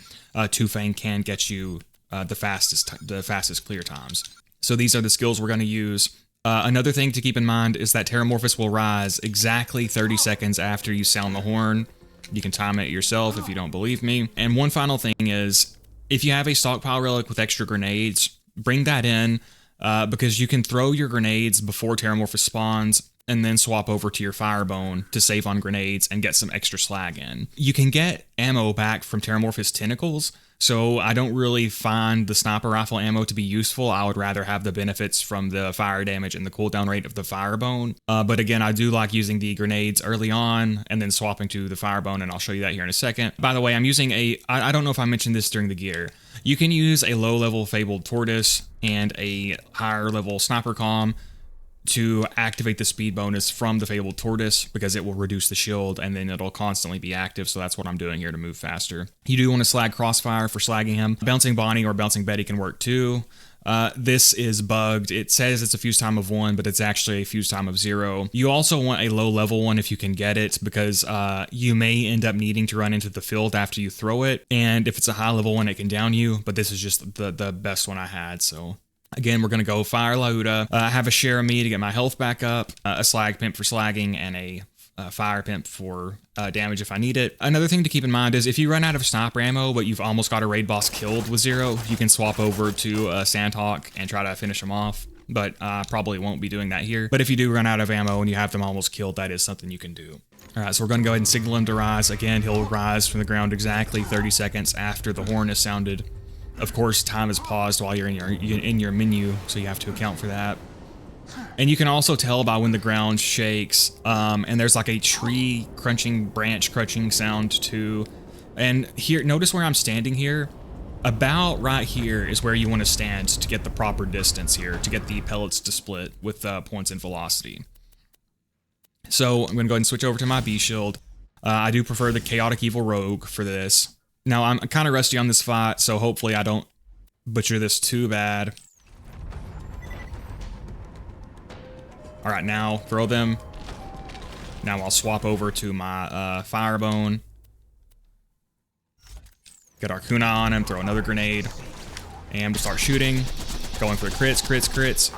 Two Fang can get you the fastest clear times. So these are the skills we're going to use. Another thing to keep in mind is that Terramorphous will rise exactly 30 seconds after you sound the horn. You can time it yourself if you don't believe me. And one final thing is, if you have a stockpile relic with extra grenades, bring that in because you can throw your grenades before Terramorphous spawns and then swap over to your Firebone to save on grenades and get some extra slag in. You can get ammo back from Terramorphous tentacles, so I don't really find the sniper rifle ammo to be useful. I would rather have the benefits from the fire damage and the cooldown rate of the Firebone. But again, I do like using the grenades early on and then swapping to the Firebone, and I'll show you that here in a second. By the way, I'm using I don't know if I mentioned this during the gear. You can use a low-level Fabled Tortoise and a higher-level Sniper Comm to activate the speed bonus from the Fabled Tortoise because it will reduce the shield and then it'll constantly be active, so that's what I'm doing here to move faster. You do want to slag Crossfire for slagging him. Bouncing Bonnie or Bouncing Betty can work too. This is bugged. It says it's a fuse time of 1, but it's actually a fuse time of 0. You also want a low level one if you can get it, because you may end up needing to run into the field after you throw it, and if it's a high level one, it can down you, but this is just the best one I had, so... Again, we're going to go Fire Lauda, have a share of me to get my health back up, a Slag Pimp for slagging, and a Fire Pimp for damage if I need it. Another thing to keep in mind is if you run out of sniper ammo, but you've almost got a raid boss killed with Zer0, you can swap over to Sandhawk and try to finish him off. But I probably won't be doing that here. But if you do run out of ammo and you have them almost killed, that is something you can do. Alright, so we're going to go ahead and signal him to rise. Again, he'll rise from the ground exactly 30 seconds after the horn is sounded. Of course, time is paused while you're in your menu, so you have to account for that. And you can also tell by when the ground shakes, and there's like a tree crunching, branch crunching sound too. And here, notice where I'm standing here. About right here is where you want to stand to get the proper distance here, to get the pellets to split with points and velocity. So I'm going to go ahead and switch over to my B shield. I do prefer the Chaotic Evil Rogue for this. Now I'm kind of rusty on this fight, so hopefully I don't butcher this too bad. All right, now throw them. Now I'll swap over to my Firebone. Get our Kunai on him, throw another grenade, and we'll start shooting. Going for the crits, crits, crits.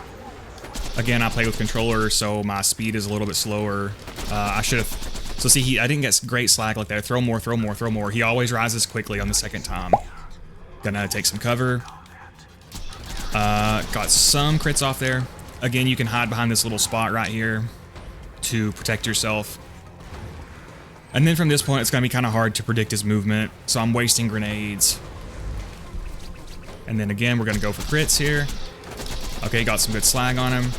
Again, I play with controller, so my speed is a little bit slower. I should have... So see, I didn't get great slack like that. Throw more, throw more, throw more. He always rises quickly on the second time. Gonna take some cover. Got some crits off there. Again, you can hide behind this little spot right here to protect yourself. And then from this point, it's gonna be kind of hard to predict his movement, so I'm wasting grenades. And then again, we're gonna go for crits here. Okay, got some good slag on him.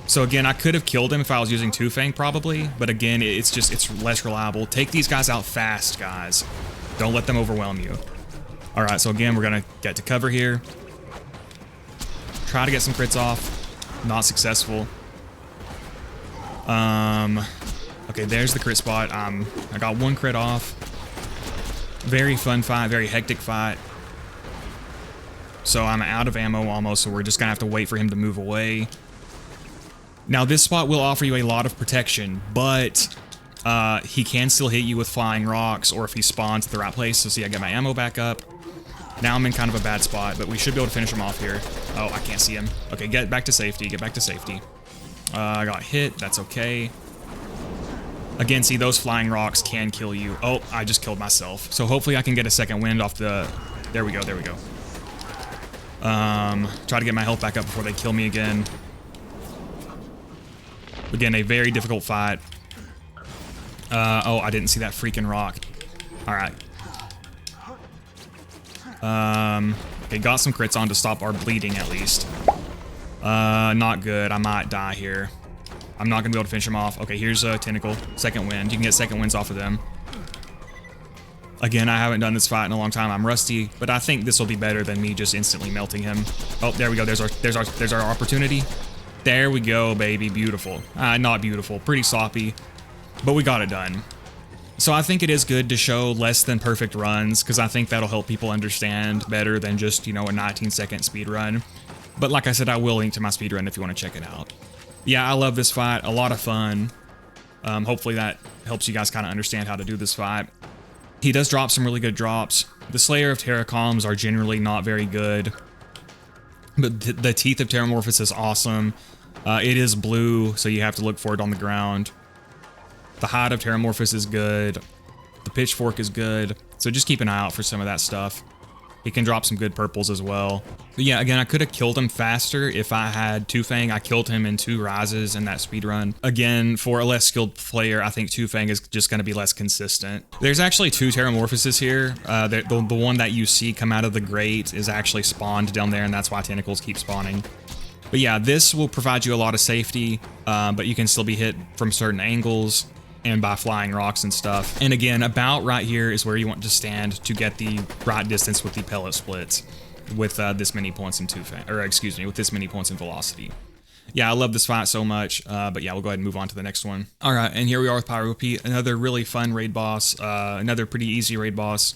So again, I could have killed him if I was using Two Fang probably, but again, it's less reliable. Take these guys out fast, guys. Don't let them overwhelm you. All right, so again, we're gonna get to cover here. Try to get some crits off. Not successful. Okay, there's the crit spot. I got one crit off. Very fun fight, very hectic fight. So I'm out of ammo almost, so we're just gonna have to wait for him to move away. Now this spot will offer you a lot of protection, but he can still hit you with flying rocks or if he spawns at the right place. So see, I get my ammo back up. Now I'm in kind of a bad spot, but we should be able to finish him off here. Oh, I can't see him. Okay, get back to safety, get back to safety. I got hit, that's okay. Again, see, those flying rocks can kill you. Oh, I just killed myself. So hopefully I can get a second wind off the... There we go, there we go. Try to get my health back up before they kill me again. Again, a very difficult fight. Oh, I didn't see that freaking rock. All right. Okay, got some crits on to stop our bleeding at least. Not good. I might die here. I'm not gonna be able to finish him off. Okay, here's a tentacle. Second wind. You can get second winds off of them. Again, I haven't done this fight in a long time. I'm rusty, but I think this will be better than me just instantly melting him. Oh, there we go. There's our opportunity. There we go, baby. Beautiful. Not beautiful. Pretty sloppy, but we got it done. So I think it is good to show less than perfect runs, because I think that'll help people understand better than just, you know, a 19-second speed run. But like I said, I will link to my speed run if you want to check it out. Yeah, I love this fight. A lot of fun. Hopefully that helps you guys kind of understand how to do this fight. He does drop some really good drops. The Slayer of Terracoms are generally not very good, but the Teeth of Terramorphous is awesome. It is blue, so you have to look for it on the ground. The Hide of Terramorphous is good. The Pitchfork is good. So just keep an eye out for some of that stuff. He can drop some good purples as well. But yeah, again, I could have killed him faster if I had Two Fang. I killed him in 2 rises in that speed run. Again, for a less skilled player, I think Two Fang is just going to be less consistent. There's actually 2 Terramorphouses here. The one that you see come out of the grate is actually spawned down there, and that's why tentacles keep spawning. But yeah, this will provide you a lot of safety, but you can still be hit from certain angles and by flying rocks and stuff. And again, about right here is where you want to stand to get the right distance with the pellet splits with this many points in with this many points in velocity. Yeah, I love this fight so much, but yeah, we'll go ahead and move on to the next one. All right, and here we are with Pyro Pete, another really fun raid boss, another pretty easy raid boss.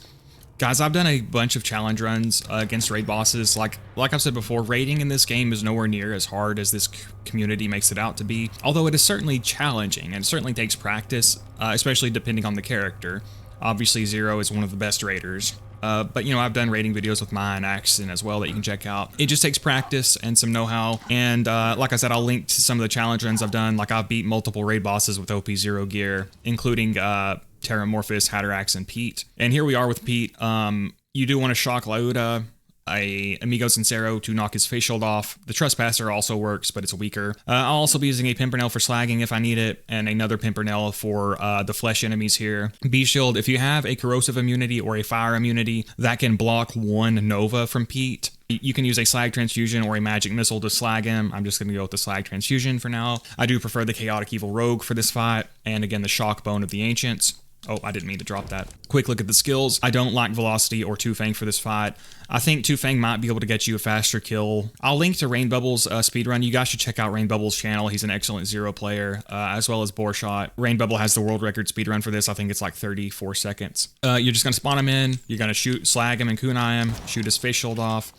Guys, I've done a bunch of challenge runs against raid bosses. Like I've said before, raiding in this game is nowhere near as hard as this community makes it out to be. Although it is certainly challenging, and it certainly takes practice, especially depending on the character. Obviously, Zer0 is one of the best raiders. But, you know, I've done raiding videos with my Axon as well that you can check out. It just takes practice and some know-how. And like I said, I'll link to some of the challenge runs I've done. Like, I've beat multiple raid bosses with OP0 gear, including Terramorphous, Haderax, and Pete. And here we are with Pete. You do want to shock Lauda, a Amigo Sincero to knock his face shield off. The Trespasser also works, but it's weaker. I'll also be using a Pimpernel for slagging if I need it, and another Pimpernel for the flesh enemies here. B-Shield, if you have a corrosive immunity or a fire immunity, that can block 1 Nova from Pete. You can use a slag transfusion or a magic missile to slag him. I'm just going to go with the slag transfusion for now. I do prefer the chaotic evil rogue for this fight, and again the shock bone of the ancients. Oh, I didn't mean to drop that. Quick look at the skills. I don't like Velocity or Two Fang for this fight. I think Two Fang might be able to get you a faster kill. I'll link to Rain Bubble's speedrun. You guys should check out Rain Bubble's channel. He's an excellent Zer0 player, as well as Borshot. Rain Bubble has the world record speedrun for this. I think it's like 34 seconds. You're just going to spawn him in. You're going to shoot, slag him and kunai him, shoot his face shield off.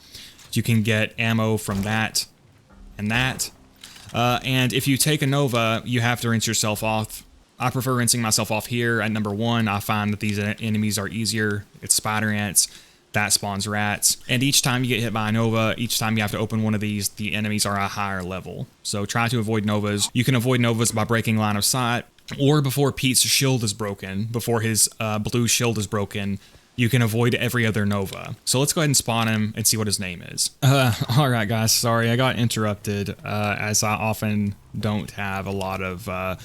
You can get ammo from that and that. And if you take a Nova, you have to rinse yourself off. I prefer rinsing myself off here at number 1. I find that these enemies are easier. It's spider ants, that spawns rats. And each time you get hit by a Nova, each time you have to open one of these, the enemies are a higher level. So try to avoid Novas. You can avoid Novas by breaking line of sight, or before Pete's shield is broken, before his blue shield is broken, you can avoid every other Nova. So let's go ahead and spawn him and see what his name is. All right, guys, sorry, I got interrupted, as I often don't have a lot of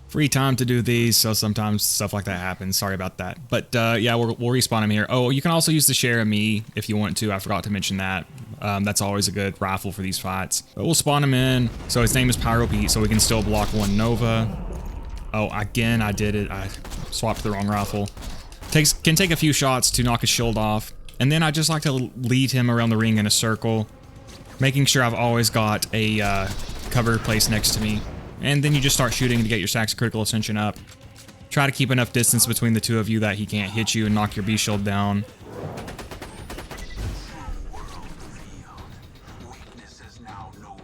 free time to do these, so sometimes stuff like that happens. Sorry about that. But yeah, we'll respawn him here. Oh, you can also use the share of me if you want to. I forgot to mention that. That's always a good rifle for these fights. But we'll spawn him in. So his name is Pyro Pete, so we can still block one Nova. Oh, again, I did it. I swapped the wrong rifle. Can take a few shots to knock his shield off. And then I just like to lead him around the ring in a circle, making sure I've always got a cover place next to me. And then you just start shooting to get your stacks of critical ascension up. Try to keep enough distance between the two of you that he can't hit you and knock your B shield down.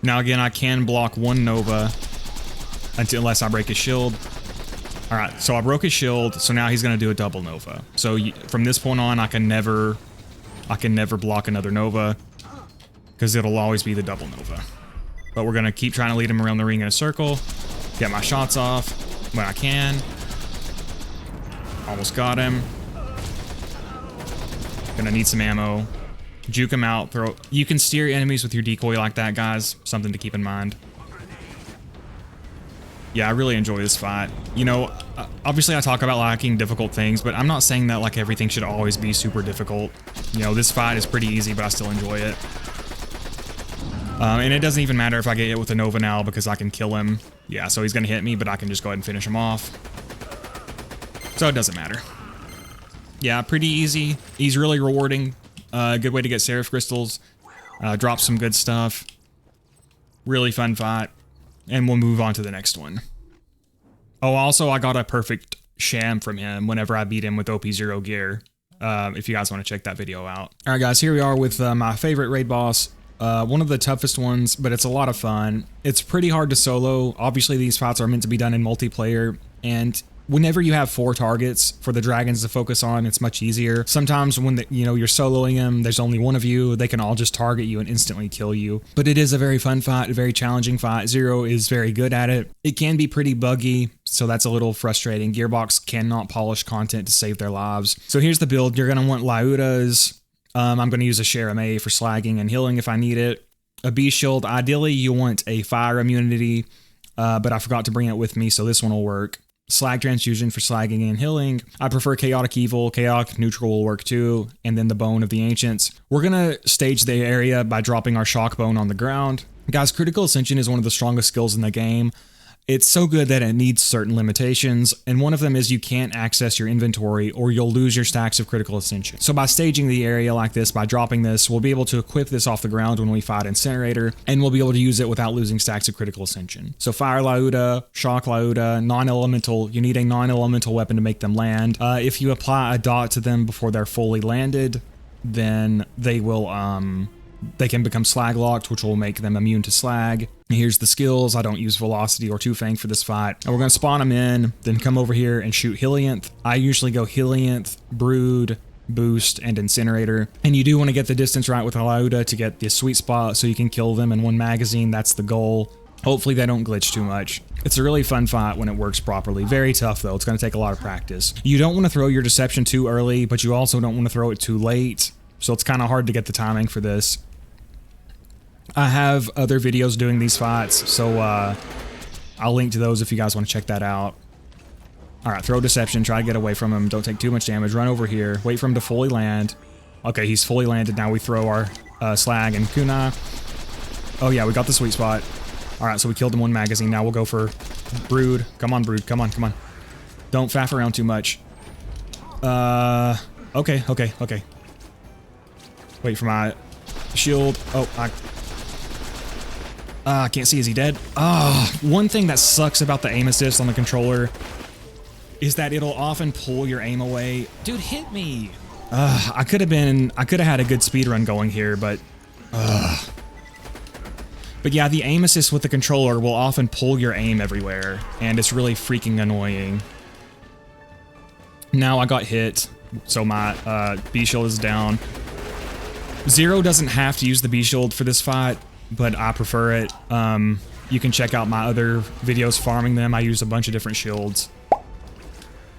Now again, I can block one Nova unless I break his shield. Alright, so I broke his shield, so now he's going to do a double Nova. So from this point on, I can never block another Nova, because it'll always be the double Nova. But we're going to keep trying to lead him around the ring in a circle. Get my shots off when I can. Almost got him. Gonna need some ammo. Juke him out. You can steer enemies with your decoy like that, guys. Something to keep in mind. Yeah, I really enjoy this fight. You know, obviously I talk about liking difficult things, but I'm not saying that like everything should always be super difficult. You know, this fight is pretty easy, but I still enjoy it. And it doesn't even matter if I get hit with a Nova now because I can kill him. Yeah, so he's going to hit me, but I can just go ahead and finish him off. So it doesn't matter. Yeah, pretty easy. He's really rewarding. Good way to get Seraph Crystals. Drop some good stuff. Really fun fight. And we'll move on to the next one. Oh, also, I got a perfect sham from him whenever I beat him with OP0 gear. If you guys want to check that video out. All right, guys, here we are with my favorite raid boss. One of the toughest ones, but it's a lot of fun. It's pretty hard to solo. Obviously, these fights are meant to be done in multiplayer, and whenever you have 4 targets for the dragons to focus on, it's much easier. Sometimes when you're soloing them, there's only one of you, they can all just target you and instantly kill you. But it is a very fun fight, a very challenging fight. Zer0 is very good at it. It can be pretty buggy, so that's a little frustrating. Gearbox cannot polish content to save their lives. So here's the build. You're going to want Laudas. I'm going to use a Share MA for slagging and healing if I need it. A B shield. Ideally, you want a fire immunity, but I forgot to bring it with me, so this one will work. Slag transfusion for slagging and healing. I prefer chaotic evil. Chaotic neutral will work too. And then the bone of the ancients. We're going to stage the area by dropping our shock bone on the ground. Guys, critical ascension is one of the strongest skills in the game. It's so good that it needs certain limitations, and one of them is you can't access your inventory or you'll lose your stacks of critical ascension. So by staging the area like this, by dropping this, we'll be able to equip this off the ground when we fight Incinerator, and we'll be able to use it without losing stacks of critical ascension. So Fire Lauda, Shock Lauda, non-elemental, you need a non-elemental weapon to make them land. If you apply a dot to them before they're fully landed, then they will, they can become slag locked, which will make them immune to slag. Here's the skills. I don't use Velocity or Two Fang for this fight. And we're going to spawn them in, then come over here and shoot Helianth. I usually go Helianth, Brood, Boost, and Incinerator. And you do want to get the distance right with Lauda to get the sweet spot so you can kill them in one magazine. That's the goal. Hopefully they don't glitch too much. It's a really fun fight when it works properly. Very tough though. It's going to take a lot of practice. You don't want to throw your deception too early, but you also don't want to throw it too late. So it's kind of hard to get the timing for this. I have other videos doing these fights, so I'll link to those if you guys want to check that out. Alright, throw deception, try to get away from him, don't take too much damage, run over here, wait for him to fully land, Okay, he's fully landed. Now we throw our slag and kunai. Oh yeah, we got the sweet spot. All right, so we killed him one magazine. Now we'll go for brood. Come on, brood. Come on, come on. Don't faff around too much. Okay. Wait for my shield. Oh, I can't see. Is he dead? One thing that sucks about the aim assist on the controller is that it'll often pull your aim away. Dude, hit me. I could have had a good speedrun going here, but yeah, the aim assist with the controller will often pull your aim everywhere, and it's really freaking annoying. Now I got hit, so my B shield is down. Zer0 doesn't have to use the B shield for this fight, but I prefer it. You can check out my other videos farming them. I use a bunch of different shields.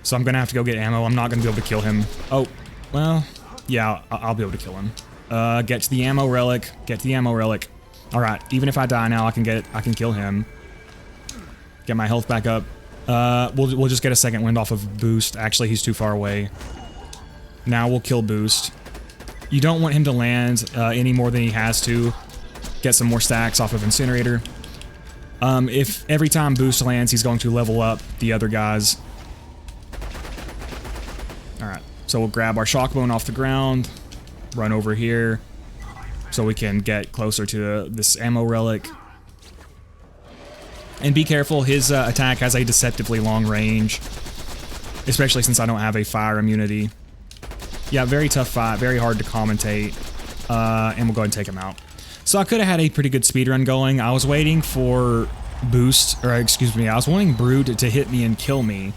So I'm gonna have to go get ammo. I'm not gonna be able to kill him. Oh, well, yeah, I'll be able to kill him. Get to the ammo relic. Get to the ammo relic. All right, even if I die now, I can kill him. Get my health back up. We'll just get a second wind off of boost. Actually, he's too far away. Now we'll kill boost. You don't want him to land any more than he has to. Get some more stacks off of incinerator. If every time boost lands, he's going to level up the other guys. All right, so we'll grab our shockbone off the ground, run over here, so we can get closer to this ammo relic. And be careful, his attack has a deceptively long range, especially since I don't have a fire immunity. Yeah, very tough fight, very hard to commentate, and we'll go ahead and take him out. So I could have had a pretty good speedrun going. I was waiting for boost, or excuse me, I was wanting Brood to hit me and kill me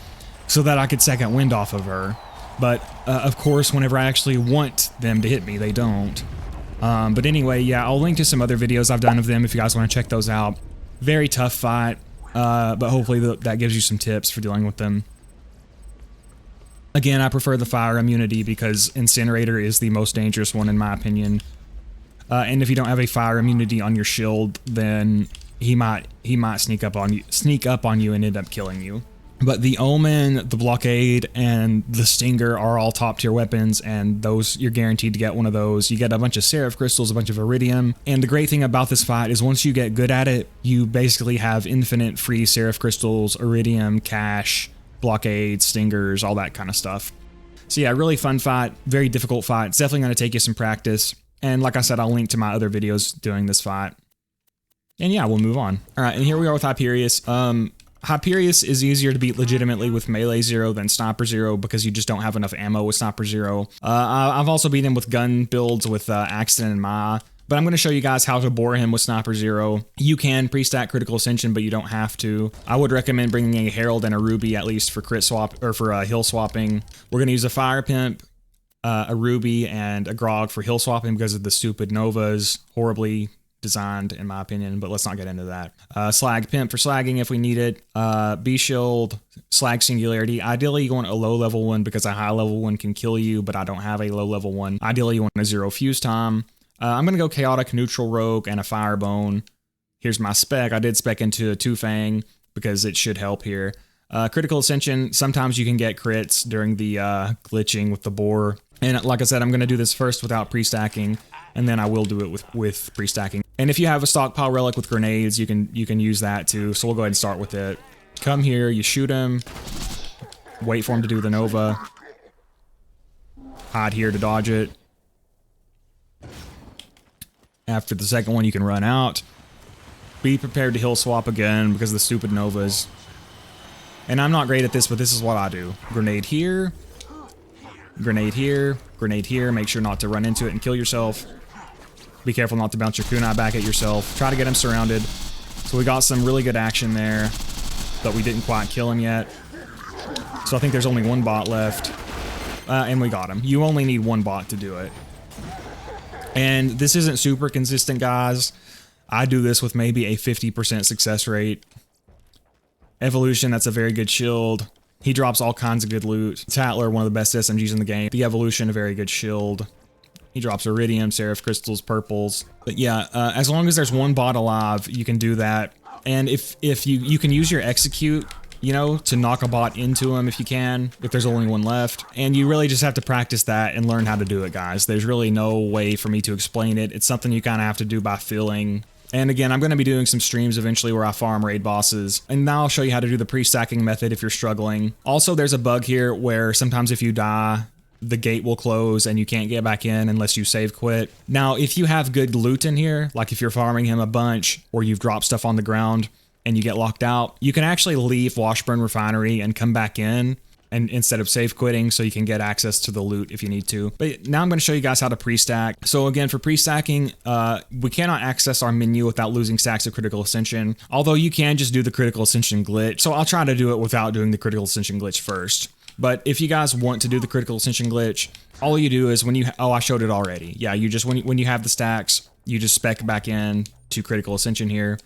so that I could second wind off of her. But, of course, whenever I actually want them to hit me, they don't. But anyway, yeah, I'll link to some other videos I've done of them if you guys want to check those out. Very tough fight, but hopefully that gives you some tips for dealing with them. Again, I prefer the fire immunity because Incinerator is the most dangerous one in my opinion. And if you don't have a fire immunity on your shield, then he might sneak up on you and end up killing you. But the Omen, the Blockade, and the Stinger are all top tier weapons, and those, you're guaranteed to get one of those. You get a bunch of Seraph Crystals, a bunch of Iridium, and the great thing about this fight is once you get good at it, you basically have infinite free Seraph Crystals, Iridium, Cash, Blockade, Stingers, all that kind of stuff. So yeah, really fun fight, very difficult fight. It's definitely going to take you some practice, and like I said, I'll link to my other videos doing this fight. And yeah, we'll move on. All right, and here we are with Hyperius. Hyperius is easier to beat legitimately with Melee Zer0 than Sniper Zer0 because you just don't have enough ammo with Sniper Zer0. I've also beaten him with gun builds with Accident and Maya, but I'm going to show you guys how to bore him with Sniper Zer0. You can pre-stack Critical Ascension, but you don't have to. I would recommend bringing a Herald and a Ruby at least for crit swap, or for hill swapping. We're going to use a Fire Pimp, a Ruby, and a Grog for hill swapping because of the stupid Novas, horribly designed in my opinion, but let's not get into that. Slag Pimp for slagging if we need it. B Shield, Slag Singularity. Ideally you want a low level one because a high level one can kill you, but I don't have a low level one. Ideally you want a Zer0 fuse time. I'm gonna go Chaotic Neutral Rogue and a Firebone. Here's my spec. I did spec into a 2-Fang because it should help here. Critical Ascension, sometimes you can get crits during the glitching with the boar. And like I said, I'm gonna do this first without pre-stacking, and then I will do it with pre-stacking. And if you have a stockpile relic with grenades, you can use that too. So we'll go ahead and start with it. Come here, you shoot him, wait for him to do the Nova, hide here to dodge it. After the second one, you can run out. Be prepared to hill swap again because of the stupid Novas. And I'm not great at this, but this is what I do. Grenade here, grenade here, grenade here. Make sure not to run into it and kill yourself. Be careful not to bounce your kunai back at yourself. Try to get him surrounded. So we got some really good action there, but we didn't quite kill him yet. So I think there's only one bot left. And we got him. You only need one bot to do it. And this isn't super consistent, guys. I do this with maybe a 50% success rate. Evolution, that's a very good shield. He drops all kinds of good loot. Tatler, one of the best SMGs in the game. The Evolution, a very good shield. He drops Iridium, Seraph Crystals, Purples. But yeah, as long as there's one bot alive, you can do that. And if you can use your Execute you know, to knock a bot into him if you can, if there's only one left. And you really just have to practice that and learn how to do it, guys. There's really no way for me to explain it. It's something you kind of have to do by feeling. And again, I'm going to be doing some streams eventually where I farm raid bosses. And now I'll show you how to do the pre-stacking method if you're struggling. Also, there's a bug here where sometimes if you die, the gate will close and you can't get back in unless you save quit. Now, if you have good loot in here, like if you're farming him a bunch or you've dropped stuff on the ground and you get locked out, you can actually leave Washburn Refinery and come back in and instead of save quitting so you can get access to the loot if you need to. But now I'm going to show you guys how to pre-stack. So again, for pre-stacking, we cannot access our menu without losing stacks of critical ascension, although you can just do the critical ascension glitch. So I'll try to do it without doing the critical ascension glitch first. But if you guys want to do the critical ascension glitch, all you do is when you, I showed it already. Yeah, you just, when you have the stacks, you just spec back in to critical ascension here.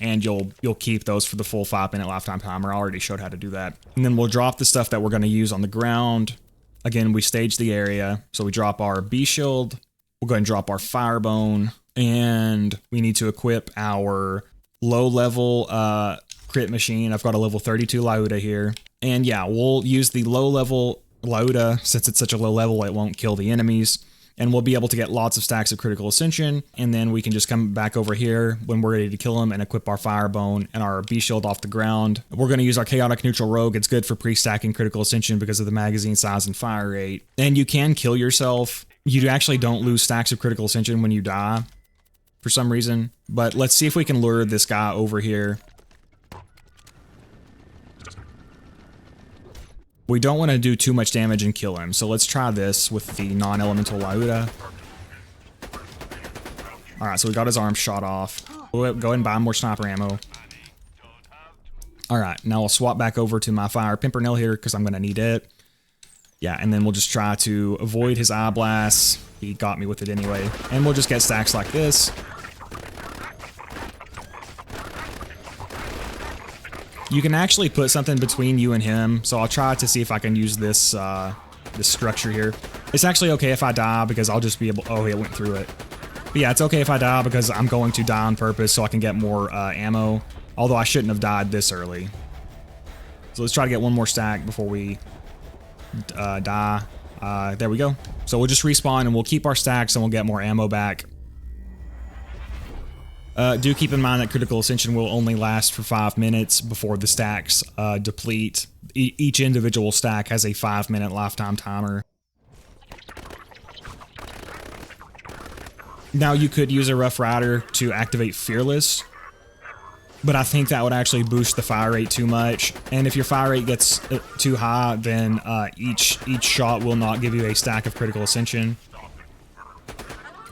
And you'll keep those for the full 5-minute lifetime timer. I already showed how to do that. And then we'll drop the stuff that we're going to use on the ground. Again, we stage the area. So we drop our B shield. We'll go ahead and drop our firebone. And we need to equip our low level crit machine. I've got a level 32 Lauda here. And yeah, we'll use the low level Lauda. Since it's such a low level, it won't kill the enemies. And we'll be able to get lots of stacks of critical ascension, and then we can just come back over here when we're ready to kill him and equip our firebone and our B shield off the ground. We're going to use our chaotic neutral rogue. It's good for pre-stacking critical ascension because of the magazine size and fire rate. And you can kill yourself. You actually don't lose stacks of critical ascension when you die for some reason. But let's see if we can lure this guy over here. We don't want to do too much damage and kill him, so let's try this with the non-elemental Lauda. Alright, so we got his arm shot off. We'll go ahead and buy more sniper ammo. Alright, now I'll swap back over to my fire pimpernel here because I'm going to need it. Yeah, and then we'll just try to avoid his eye blasts. He got me with it anyway. And we'll just get stacks like this. You can actually put something between you and him, so I'll try to see if I can use this this structure here. It's actually okay if I die because I'll just be able... Oh, it went through it. But yeah, it's okay if I die because I'm going to die on purpose so I can get more ammo. Although I shouldn't have died this early. So let's try to get one more stack before we die. There we go. So we'll just respawn and we'll keep our stacks and we'll get more ammo back. Do keep in mind that critical ascension will only last for 5 minutes before the stacks deplete. Each individual stack has a 5-minute lifetime timer. Now you could use a Rough Rider to activate Fearless, but I think that would actually boost the fire rate too much. And if your fire rate gets too high, then each shot will not give you a stack of critical ascension.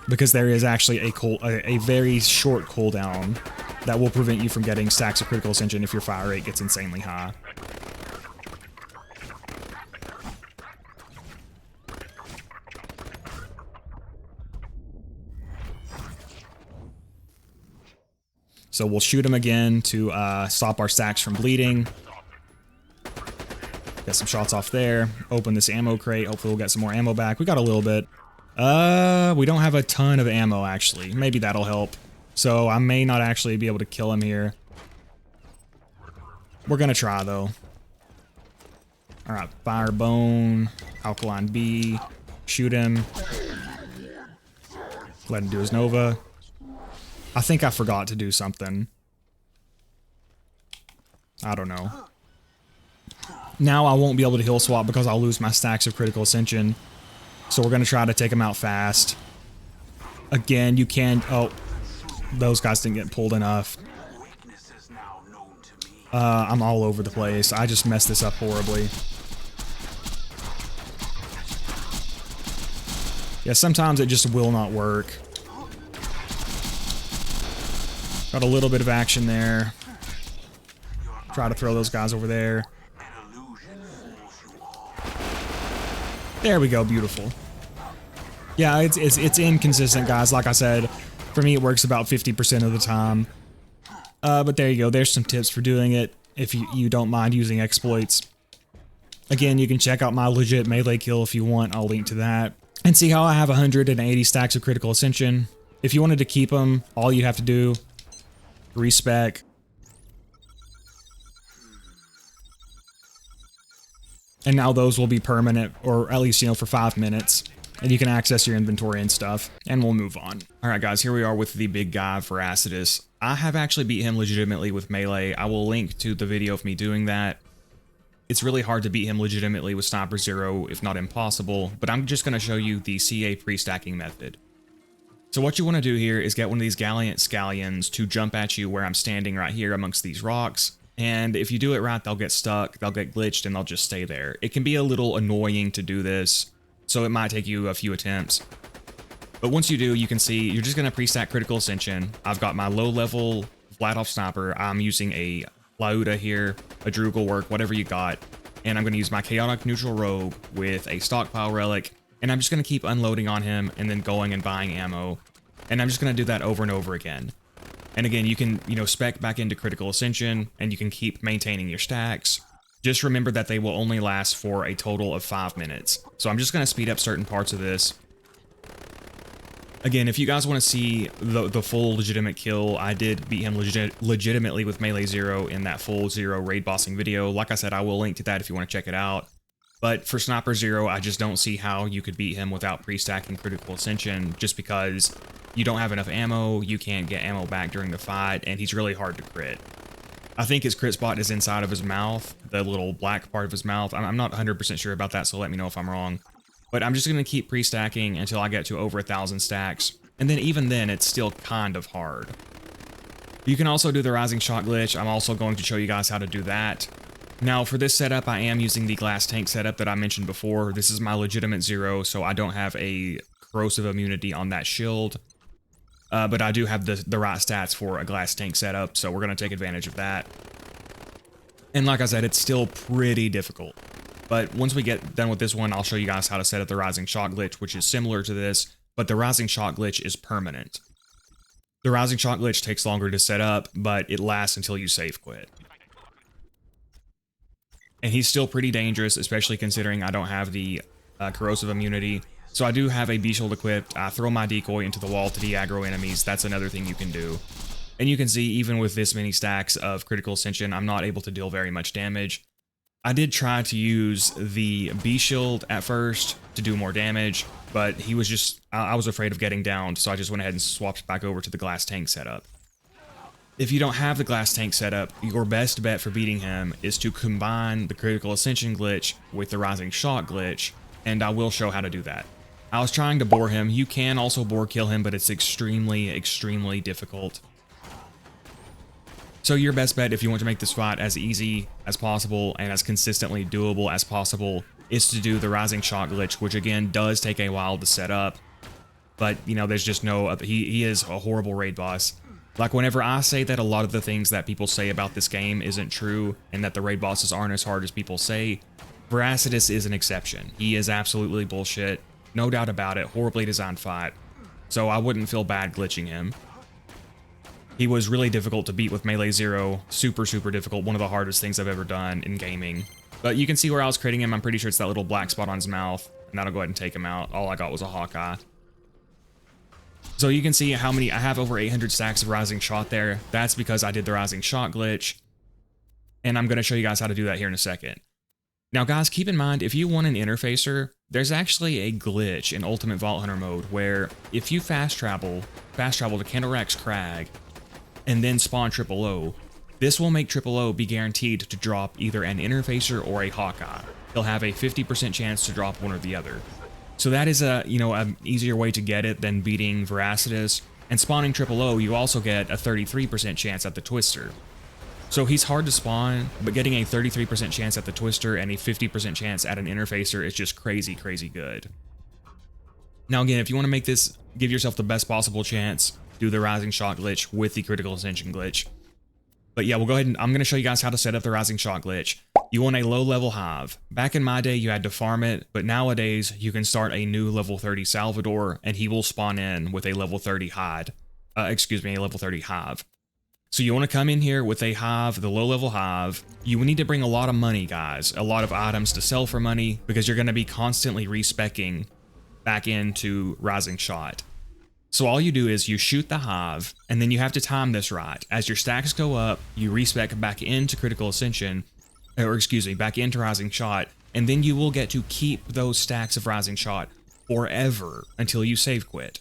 Because there is actually a very short cooldown that will prevent you from getting stacks of critical ascension if your fire rate gets insanely high. So we'll shoot him again to stop our stacks from bleeding. Get some shots off there. Open this ammo crate. Hopefully we'll get some more ammo back. We got a little bit. We don't have a ton of ammo, actually. Maybe that'll help. So I may not actually be able to kill him here. We're gonna try, though. Alright, Firebone, Alkaline B, shoot him. Let him do his Nova. I think I forgot to do something. I don't know. Now I won't be able to heal swap because I'll lose my stacks of critical ascension. So we're going to try to take him out fast. Again, you can... Oh, those guys didn't get pulled enough. I'm all over the place. I just messed this up horribly. Yeah, sometimes it just will not work. Got a little bit of action there. Try to throw those guys over there. There we go, beautiful. Yeah, it's inconsistent, guys. Like I said, for me it works about 50% of the time. But there you go. There's some tips for doing it if you don't mind using exploits. Again, you can check out my legit melee kill if you want. I'll link to that. And see how I have 180 stacks of critical ascension. If you wanted to keep them, all you have to do, respec. And now those will be permanent, or at least, for 5 minutes. And you can access your inventory and stuff. And we'll move on. Alright guys, here we are with the big guy, Voracidous. I have actually beat him legitimately with melee. I will link to the video of me doing that. It's really hard to beat him legitimately with Sniper Zer0, if not impossible. But I'm just going to show you the CA pre-stacking method. So what you want to do here is get one of these Gallant Scallions to jump at you where I'm standing right here amongst these rocks. And if you do it right, they'll get stuck, they'll get glitched, and they'll just stay there. It can be a little annoying to do this, so it might take you a few attempts. But once you do, you can see you're just going to pre-stack Critical Ascension. I've got my low-level Vlad Sniper. I'm using a Lauda here, a Droog will work, whatever you got. And I'm going to use my Chaotic Neutral Rogue with a Stockpile Relic. And I'm just going to keep unloading on him and then going and buying ammo. And I'm just going to do that over and over again. And again, you can, spec back into Critical Ascension, and you can keep maintaining your stacks. Just remember that they will only last for a total of 5 minutes. So I'm just going to speed up certain parts of this. Again, if you guys want to see the full legitimate kill, I did beat him legitimately with Melee Zer0 in that full Zer0 raid bossing video. Like I said, I will link to that if you want to check it out. But for Sniper Zer0, I just don't see how you could beat him without pre-stacking Critical Ascension, just because you don't have enough ammo, you can't get ammo back during the fight, and he's really hard to crit. I think his crit spot is inside of his mouth, the little black part of his mouth. I'm not 100% sure about that, so let me know if I'm wrong. But I'm just going to keep pre-stacking until I get to over 1,000 stacks, and then even then, it's still kind of hard. You can also do the Rising Shot glitch. I'm also going to show you guys how to do that. Now, for this setup, I am using the Glass Tank setup that I mentioned before. This is my legitimate Zer0, so I don't have a corrosive immunity on that shield. But I do have the right stats for a Glass Tank setup, so we're going to take advantage of that. And like I said, it's still pretty difficult. But once we get done with this one, I'll show you guys how to set up the Rising Shot glitch, which is similar to this, but the Rising Shot glitch is permanent. The Rising Shot glitch takes longer to set up, but it lasts until you save quit. And he's still pretty dangerous, especially considering I don't have the corrosive immunity. So I do have a B-Shield equipped. I throw my decoy into the wall to de-aggro enemies. That's another thing you can do. And you can see, even with this many stacks of Critical Ascension, I'm not able to deal very much damage. I did try to use the B-Shield at first to do more damage, but he was just... I was afraid of getting downed, so I just went ahead and swapped back over to the Glass Tank setup. If you don't have the Glass Tank setup, your best bet for beating him is to combine the Critical Ascension glitch with the Rising Shot glitch, and I will show how to do that. I was trying to bore him. You can also bore kill him, but it's extremely, extremely difficult. So your best bet, if you want to make this fight as easy as possible and as consistently doable as possible, is to do the Rising Shot glitch, which again does take a while to set up. But, there's just no... He is a horrible raid boss. Like, whenever I say that a lot of the things that people say about this game isn't true, and that the raid bosses aren't as hard as people say, Voracidous is an exception. He is absolutely bullshit. No doubt about it. Horribly designed fight. So I wouldn't feel bad glitching him. He was really difficult to beat with Melee Zer0. Super, super difficult. One of the hardest things I've ever done in gaming. But you can see where I was critting him. I'm pretty sure it's that little black spot on his mouth. And that'll go ahead and take him out. All I got was a Hawkeye. So you can see how many... I have over 800 stacks of Rising Shot there. That's because I did the Rising Shot glitch. And I'm going to show you guys how to do that here in a second. Now guys, keep in mind, if you want an interfacer, there's actually a glitch in Ultimate Vault Hunter mode where if you fast travel to Crawmerax Crag, and then spawn Triple O, this will make Triple O be guaranteed to drop either an interfacer or a Hawkeye. He'll have a 50% chance to drop one or the other. So that is an easier way to get it than beating Voracidous. And spawning Triple O, you also get a 33% chance at the Twister. So he's hard to spawn, but getting a 33% chance at the Twister and a 50% chance at an interfacer is just crazy, crazy good. Now again, if you want to make this, give yourself the best possible chance, do the Rising Shot glitch with the Critical Ascension glitch. But yeah, we'll go ahead and I'm going to show you guys how to set up the Rising Shot glitch. You want a low level hive. Back in my day, you had to farm it, but nowadays you can start a new level 30 Salvador and he will spawn in with a level 30 hide. A level 30 hive. So you want to come in here with a hive, the low level hive. You need to bring a lot of money, guys. A lot of items to sell for money because you're going to be constantly respecking back into Rising Shot. So all you do is you shoot the hive, and then you have to time this right. As your stacks go up, you respec back into Critical Ascension, or excuse me, back into Rising Shot, and then you will get to keep those stacks of Rising Shot forever until you save quit.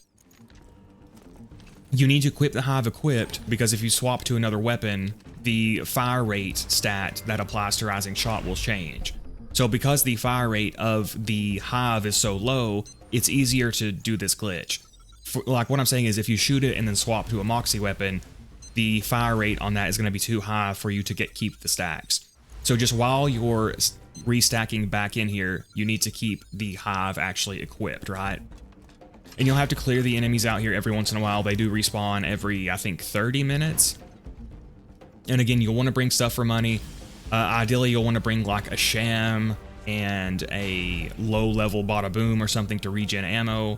You need to equip the Hive equipped, because if you swap to another weapon, the fire rate stat that applies to Rising Shot will change. So because the fire rate of the Hive is so low, it's easier to do this glitch. Like what I'm saying is, if you shoot it and then swap to a Moxie weapon, the fire rate on that is going to be too high for you to keep the stacks. So just while you're restacking back in here, you need to keep the Hive actually equipped, right? And you'll have to clear the enemies out here every once in a while. They do respawn every, I think, 30 minutes. And again, you'll want to bring stuff for money. Ideally, you'll want to bring like a sham and a low-level bada boom or something to regen ammo.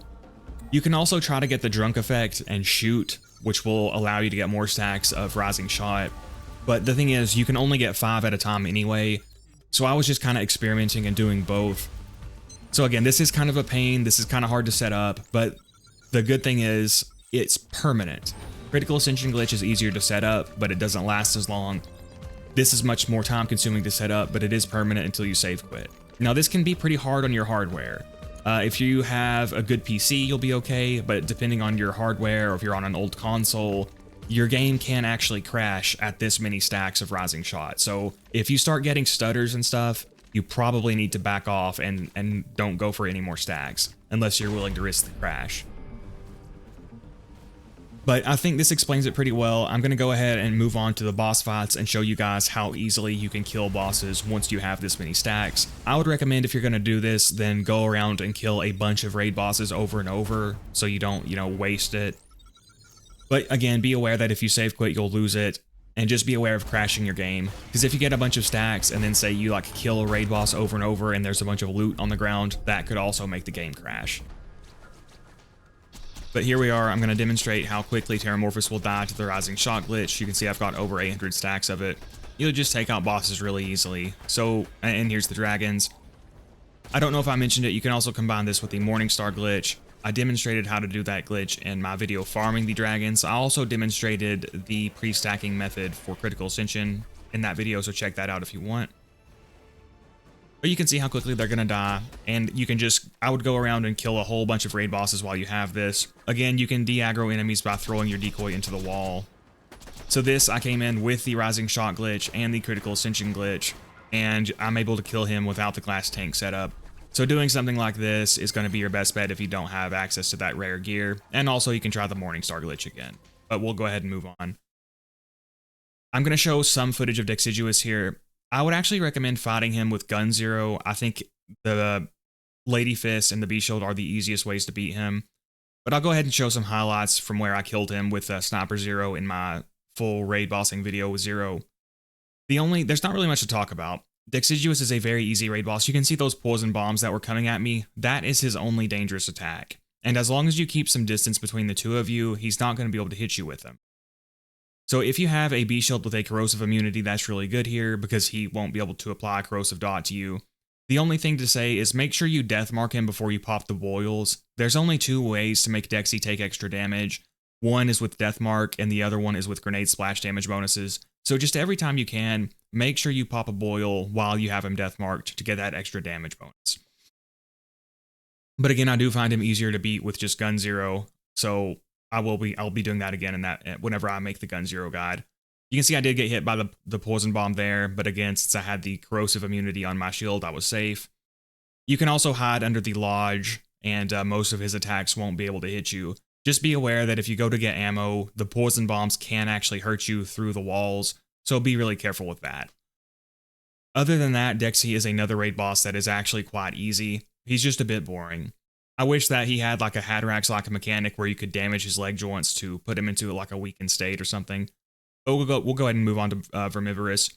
You can also try to get the drunk effect and shoot, which will allow you to get more stacks of Rising Shot. But the thing is, you can only get 5 at a time anyway. So I was just kind of experimenting and doing both. So again, this is kind of a pain. This is kind of hard to set up, but the good thing is it's permanent. Critical Ascension Glitch is easier to set up, but it doesn't last as long. This is much more time consuming to set up, but it is permanent until you save quit. Now this can be pretty hard on your hardware. If you have a good PC, you'll be okay, but depending on your hardware, or if you're on an old console, your game can actually crash at this many stacks of Rising Shot. So if you start getting stutters and stuff, you probably need to back off and don't go for any more stacks, unless you're willing to risk the crash. But I think this explains it pretty well. I'm going to go ahead and move on to the boss fights and show you guys how easily you can kill bosses once you have this many stacks. I would recommend, if you're going to do this, then go around and kill a bunch of raid bosses over and over so you don't, waste it. But again, be aware that if you save quit, you'll lose it. And just be aware of crashing your game. Because if you get a bunch of stacks and then say you kill a raid boss over and over and there's a bunch of loot on the ground, that could also make the game crash. But here we are. I'm going to demonstrate how quickly Terramorphous will die to the Rising Shot glitch. You can see I've got over 800 stacks of it. You'll just take out bosses really easily. So, and here's the dragons. I don't know if I mentioned it, you can also combine this with the Morningstar glitch. I demonstrated how to do that glitch in my video farming the dragons. I also demonstrated the pre-stacking method for Critical Ascension in that video, so check that out if you want. But you can see how quickly they're gonna die, and you can I would go around and kill a whole bunch of raid bosses while you have this. Again, you can de-aggro enemies by throwing your decoy into the wall. So this, I came in with the Rising Shot glitch and the Critical Ascension glitch, and I'm able to kill him without the glass tank setup. So doing something like this is going to be your best bet if you don't have access to that rare gear, and also you can try the Morningstar glitch again. But we'll go ahead and move on. I'm going to show some footage of Dexiduous here. I would actually recommend fighting him with Gun Zero. I think the Lady Fist and the B-Shield are the easiest ways to beat him. But I'll go ahead and show some highlights from where I killed him with Sniper Zer0 in my full raid bossing video with Zer0. There's not really much to talk about. Dexiduous is a very easy raid boss. You can see those poison bombs that were coming at me. That is his only dangerous attack. And as long as you keep some distance between the two of you, he's not going to be able to hit you with them. So if you have a B-Shield with a corrosive immunity, that's really good here because he won't be able to apply a corrosive dot to you. The only thing to say is make sure you deathmark him before you pop the boils. There's only 2 ways to make Dexy take extra damage. One is with deathmark and the other one is with grenade splash damage bonuses. So just every time you can, make sure you pop a boil while you have him deathmarked to get that extra damage bonus. But again, I do find him easier to beat with just Gun Zero, so I'll be doing that again whenever I make the Gun Zero guide. You can see I did get hit by the poison bomb there, but again, since I had the corrosive immunity on my shield, I was safe. You can also hide under the lodge, and most of his attacks won't be able to hit you. Just be aware that if you go to get ammo, the poison bombs can actually hurt you through the walls, so be really careful with that. Other than that, Dexy is another raid boss that is actually quite easy. He's just a bit boring. I wish that he had like a Haderax like a mechanic where you could damage his leg joints to put him into like a weakened state or something. But we'll go ahead and move on to Vermivorous.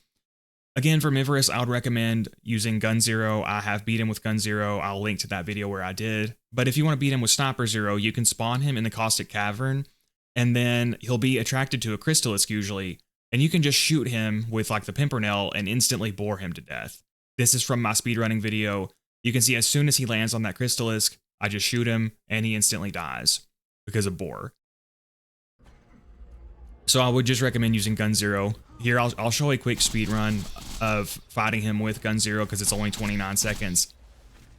Again, Vermivorous, I would recommend using Gun Zero. I have beat him with Gun Zero. I'll link to that video where I did. But if you want to beat him with Sniper Zer0, you can spawn him in the Caustic Cavern, and then he'll be attracted to a Crystallisk usually, and you can just shoot him with like the Pimpernel and instantly bore him to death. This is from my speedrunning video. You can see as soon as he lands on that Crystallisk, I just shoot him and he instantly dies because of bore. So I would just recommend using Gun Zero. Here, I'll show a quick speed run of fighting him with Gun0 because it's only 29 seconds.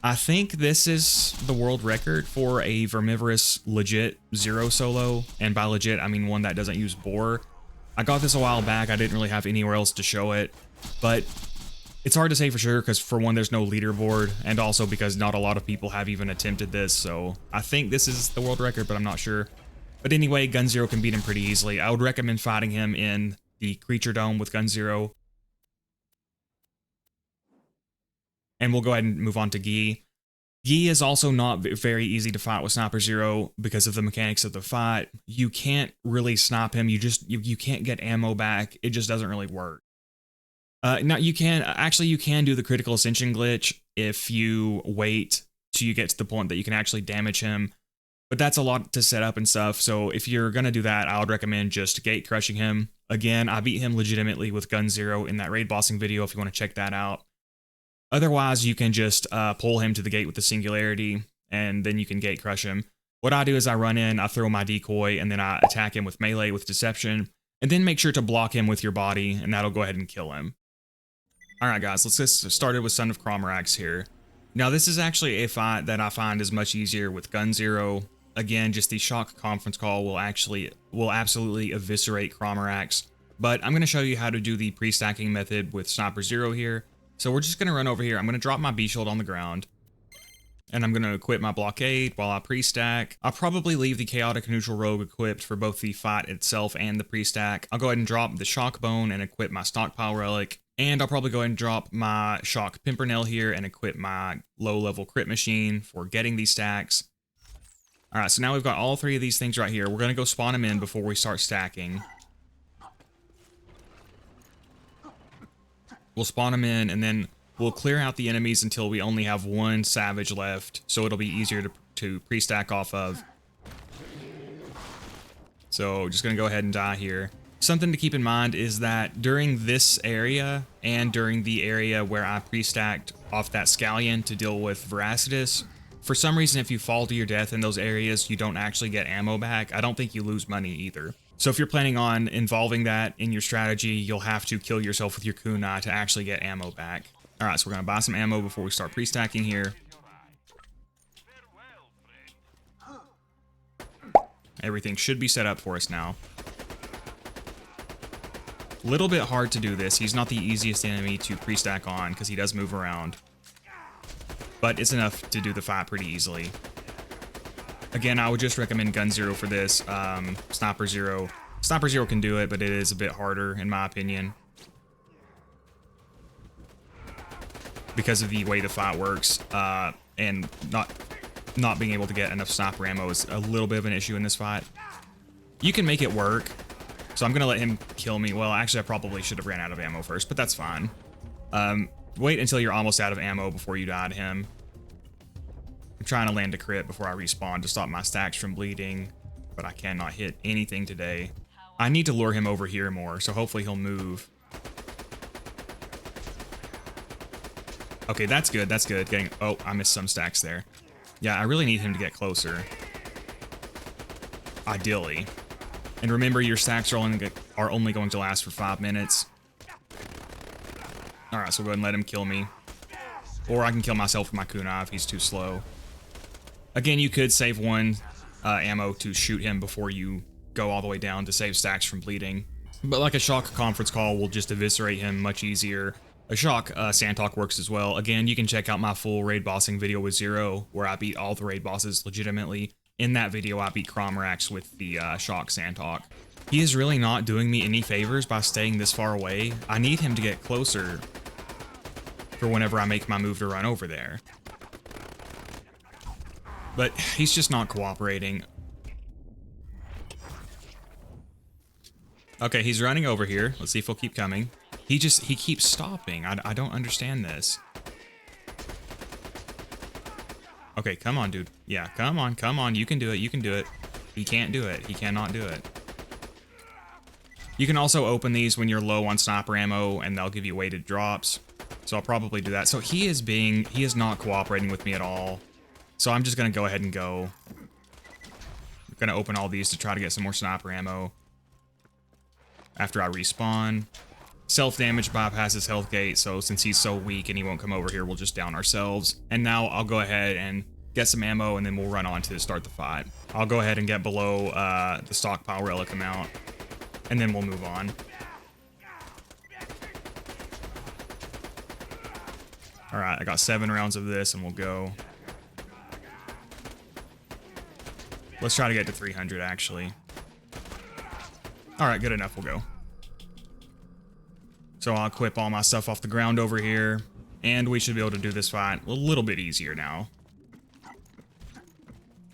I think this is the world record for a Vermivorous legit Zer0 solo, and by legit I mean one that doesn't use Bore. I got this a while back, I didn't really have anywhere else to show it, but it's hard to say for sure because for one there's no leaderboard, and also because not a lot of people have even attempted this, so I think this is the world record, but I'm not sure. But anyway, Gun0 can beat him pretty easily. I would recommend fighting him in the Creature Dome with Gun0. And we'll go ahead and move on to Guy. Guy is also not very easy to fight with Sniper Zer0 because of the mechanics of the fight. You can't really snipe him. You can't get ammo back. It just doesn't really work. Now you can do the critical ascension glitch if you wait till you get to the point that you can actually damage him. But that's a lot to set up and stuff. So if you're going to do that, I would recommend just gate crushing him. Again, I beat him legitimately with Gun0 in that raid bossing video if you want to check that out. Otherwise, you can just pull him to the gate with the singularity, and then you can gate crush him. What I do is I run in, I throw my decoy, and then I attack him with melee with deception, and then make sure to block him with your body, and that'll go ahead and kill him. Alright guys, let's get started with Son of Crawmerax here. Now this is actually a fight that I find is much easier with Gun0. Again, just the shock conference call will absolutely eviscerate Crawmerax, but I'm going to show you how to do the pre-stacking method with Sniper Zer0 here. So we're just going to run over here. I'm going to drop my B-Shield on the ground. And I'm going to equip my blockade while I pre-stack. I'll probably leave the Chaotic Neutral Rogue equipped for both the fight itself and the pre-stack. I'll go ahead and drop the Shock Bone and equip my Stockpile Relic. And I'll probably go ahead and drop my Shock Pimpernel here and equip my low-level Crit Machine for getting these stacks. Alright, so now we've got all three of these things right here. We're going to go spawn them in before we start stacking. We'll spawn them in, and then we'll clear out the enemies until we only have one Savage left, so it'll be easier to pre-stack off of. So just gonna go ahead and die here. Something to keep in mind is that during this area, and during the area where I pre-stacked off that Scallion to deal with Voracidous, for some reason if you fall to your death in those areas, you don't actually get ammo back. I don't think you lose money either. So if you're planning on involving that in your strategy, you'll have to kill yourself with your kunai to actually get ammo back. Alright, so we're going to buy some ammo before we start pre-stacking here. Everything should be set up for us now. A little bit hard to do this. He's not the easiest enemy to pre-stack on because he does move around. But it's enough to do the fight pretty easily. Again, I would just recommend Gun0 for this. Sniper Zer0. Sniper Zer0 can do it, but it is a bit harder in my opinion. Because of the way the fight works, and not being able to get enough sniper ammo is a little bit of an issue in this fight. You can make it work, so I'm gonna let him kill me. Well, actually, I probably should have ran out of ammo first, but that's fine. Wait until you're almost out of ammo before you die to him. I'm trying to land a crit before I respawn to stop my stacks from bleeding, but I cannot hit anything today. I need to lure him over here more, so hopefully he'll move. Okay, that's good, that's good. Oh, I missed some stacks there. Yeah, I really need him to get closer. Ideally. And remember, your stacks are only going to last for 5 minutes. Alright, so we'll go ahead and let him kill me. Or I can kill myself with my kunai if he's too slow. Again, you could save one ammo to shoot him before you go all the way down to save stacks from bleeding. But like a shock conference call will just eviscerate him much easier. A shock Sandtalk works as well. Again, you can check out my full raid bossing video with Zer0, where I beat all the raid bosses legitimately. In that video, I beat Crawmerax with the shock Sandtalk. He is really not doing me any favors by staying this far away. I need him to get closer for whenever I make my move to run over there. But he's just not cooperating. Okay, he's running over here. Let's see if he'll keep coming. He keeps stopping. I don't understand this. Okay, come on, dude. Yeah, come on. You can do it, you can do it. He can't do it. He cannot do it. You can also open these when you're low on sniper ammo, and they'll give you weighted drops. So I'll probably do that. So he is not cooperating with me at all. So I'm just gonna go ahead and go. I'm gonna open all these to try to get some more sniper ammo. After I respawn. Self-damage bypasses health gate, so since he's so weak and he won't come over here, we'll just down ourselves. And now I'll go ahead and get some ammo, and then we'll run on to start the fight. I'll go ahead and get below the stockpile relic amount, and then we'll move on. Alright, I got 7 rounds of this, and we'll go. Let's try to get to 300, actually. Alright, good enough, we'll go. So I'll equip all my stuff off the ground over here, and we should be able to do this fight a little bit easier now.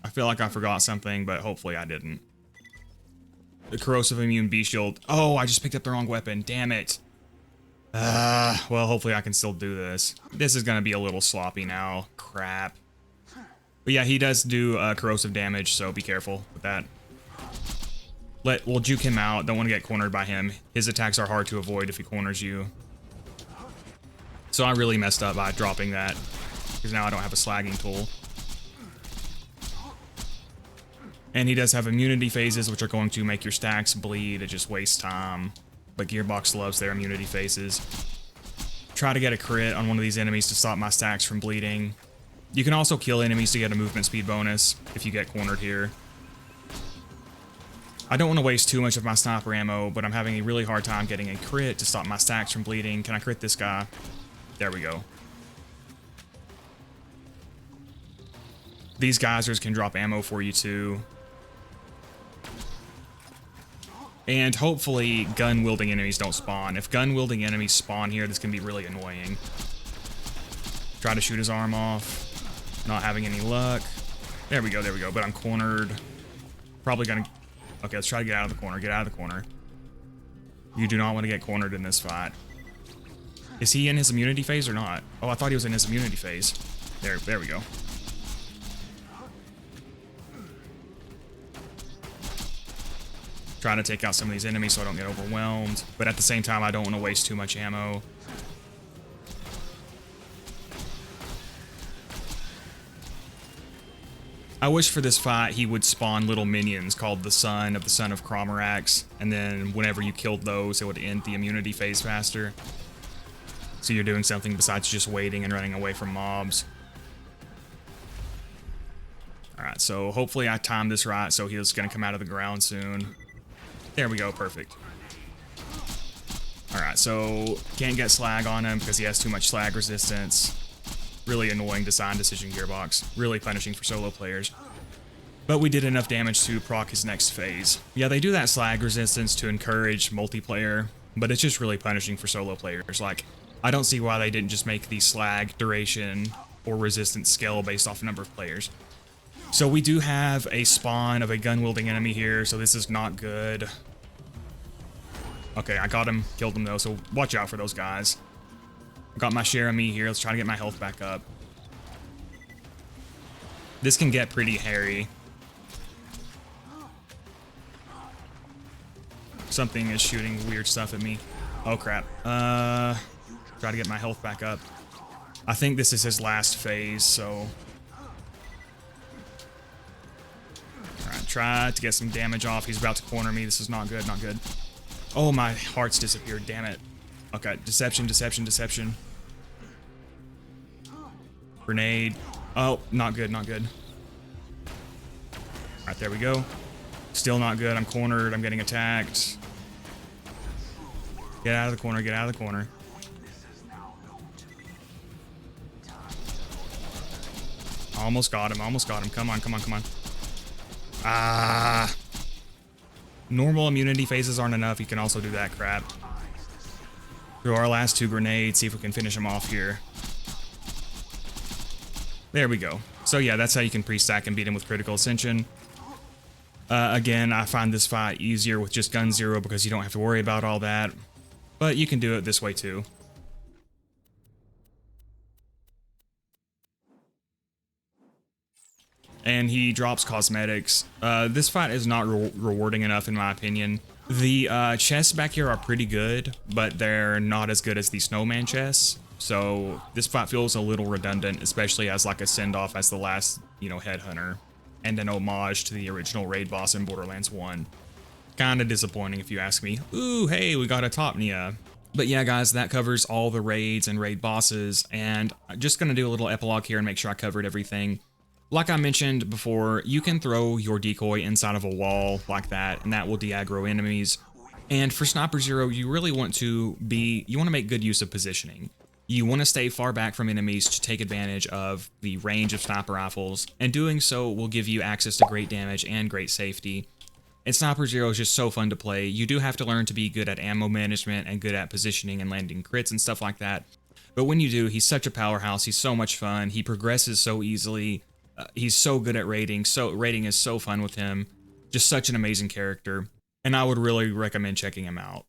I feel like I forgot something, but hopefully I didn't. The corrosive immune B shield. Oh, I just picked up the wrong weapon. Damn it. Well, hopefully I can still do this. This is gonna be a little sloppy now. Crap. But yeah, he does do corrosive damage, so be careful with that. We'll juke him out. Don't want to get cornered by him. His attacks are hard to avoid if he corners you. So I really messed up by dropping that, because now I don't have a slagging tool. And he does have immunity phases, which are going to make your stacks bleed. It just wastes time. But Gearbox loves their immunity phases. Try to get a crit on one of these enemies to stop my stacks from bleeding. You can also kill enemies to get a movement speed bonus if you get cornered here. I don't want to waste too much of my sniper ammo, but I'm having a really hard time getting a crit to stop my stacks from bleeding. Can I crit this guy? There we go. These geysers can drop ammo for you too. And hopefully gun-wielding enemies don't spawn. If gun-wielding enemies spawn here, this can be really annoying. Try to shoot his arm off. Not having any luck. There we go, but I'm cornered. Probably gonna... Okay, let's try to get out of the corner. Get out of the corner. You do not want to get cornered in this fight. Is he in his immunity phase or not? Oh, I thought he was in his immunity phase. There we go. Trying to take out some of these enemies so I don't get overwhelmed. But at the same time, I don't want to waste too much ammo. I wish for this fight he would spawn little minions called the son of Crawmerax, and then whenever you killed those, it would end the immunity phase faster. So you're doing something besides just waiting and running away from mobs. Alright, so hopefully I timed this right, so he's going to come out of the ground soon. There we go, perfect. Alright, so can't get slag on him because he has too much slag resistance. Really annoying design decision, Gearbox. Really punishing for solo players. But we did enough damage to proc his next phase. Yeah, they do that slag resistance to encourage multiplayer, but it's just really punishing for solo players. Like, I don't see why they didn't just make the slag duration or resistance scale based off the number of players. So we do have a spawn of a gun-wielding enemy here, so this is not good. Okay, I got him, killed him though, so watch out for those guys. Got my share of me here. Let's try to get my health back up. This can get pretty hairy. Something is shooting weird stuff at me. Oh crap. Try to get my health back up. I think this is his last phase, so... Alright, try to get some damage off. He's about to corner me. This is not good, not good. Oh, my heart's disappeared, damn it. Okay, deception. Grenade. Oh, not good, not good. Alright, there we go. Still not good. I'm cornered. I'm getting attacked. Get out of the corner, get out of the corner. Almost got him, almost got him. Come on, come on, come on. Ah. Normal immunity phases aren't enough. You can also do that crap. Throw our last 2 grenades, see if we can finish him off here. There we go. So yeah, that's how you can pre-stack and beat him with critical ascension. Again, I find this fight easier with just gun 0 because you don't have to worry about all that. But you can do it this way too. And he drops cosmetics. This fight is not rewarding enough in my opinion. The chests back here are pretty good, but they're not as good as the snowman chests. So this fight feels a little redundant, especially as like a send-off as the last, headhunter, and an homage to the original raid boss in Borderlands 1. Kinda disappointing if you ask me. Ooh, hey, we got a Topnia. But yeah, guys, that covers all the raids and raid bosses, and I'm just going to do a little epilogue here and make sure I covered everything. Like I mentioned before, you can throw your decoy inside of a wall like that, and that will de-aggro enemies. And for Sniper Zer0, you really want to make good use of positioning. You want to stay far back from enemies to take advantage of the range of sniper rifles, and doing so will give you access to great damage and great safety. And Sniper Zer0 is just so fun to play. You do have to learn to be good at ammo management and good at positioning and landing crits and stuff like that. But when you do, he's such a powerhouse. He's so much fun. He progresses so easily. He's so good at raiding. So raiding is so fun with him. Just such an amazing character. And I would really recommend checking him out.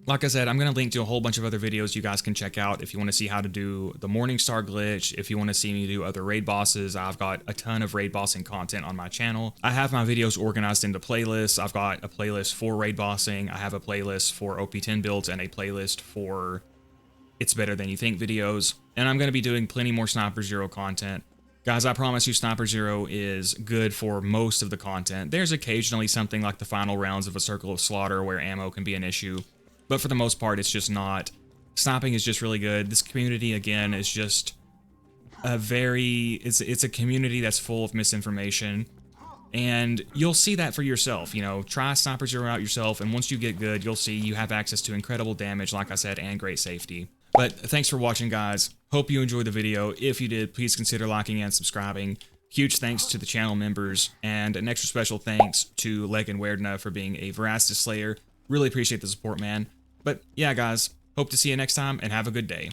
Like I said, I'm going to link to a whole bunch of other videos you guys can check out if you want to see how to do the Morningstar glitch, if you want to see me do other raid bosses. I've got a ton of raid bossing content on my channel. I have my videos organized into playlists. I've got a playlist for raid bossing. I have a playlist for OP10 builds and a playlist for It's Better Than You Think videos. And I'm going to be doing plenty more Sniper Zer0 content. Guys, I promise you Sniper Zer0 is good for most of the content. There's occasionally something like the final rounds of a Circle of Slaughter where ammo can be an issue. But for the most part, it's just not. Sniping is just really good. This community, again, is just it's a community that's full of misinformation. And you'll see that for yourself. You know, try Sniper Zer0 out yourself, and once you get good, you'll see you have access to incredible damage, like I said, and great safety. But thanks for watching, guys. Hope you enjoyed the video. If you did, please consider liking and subscribing. Huge thanks to the channel members, and an extra special thanks to Leg and Weirdna for being a Voracidous Slayer. Really appreciate the support, man. But yeah, guys, hope to see you next time, and have a good day.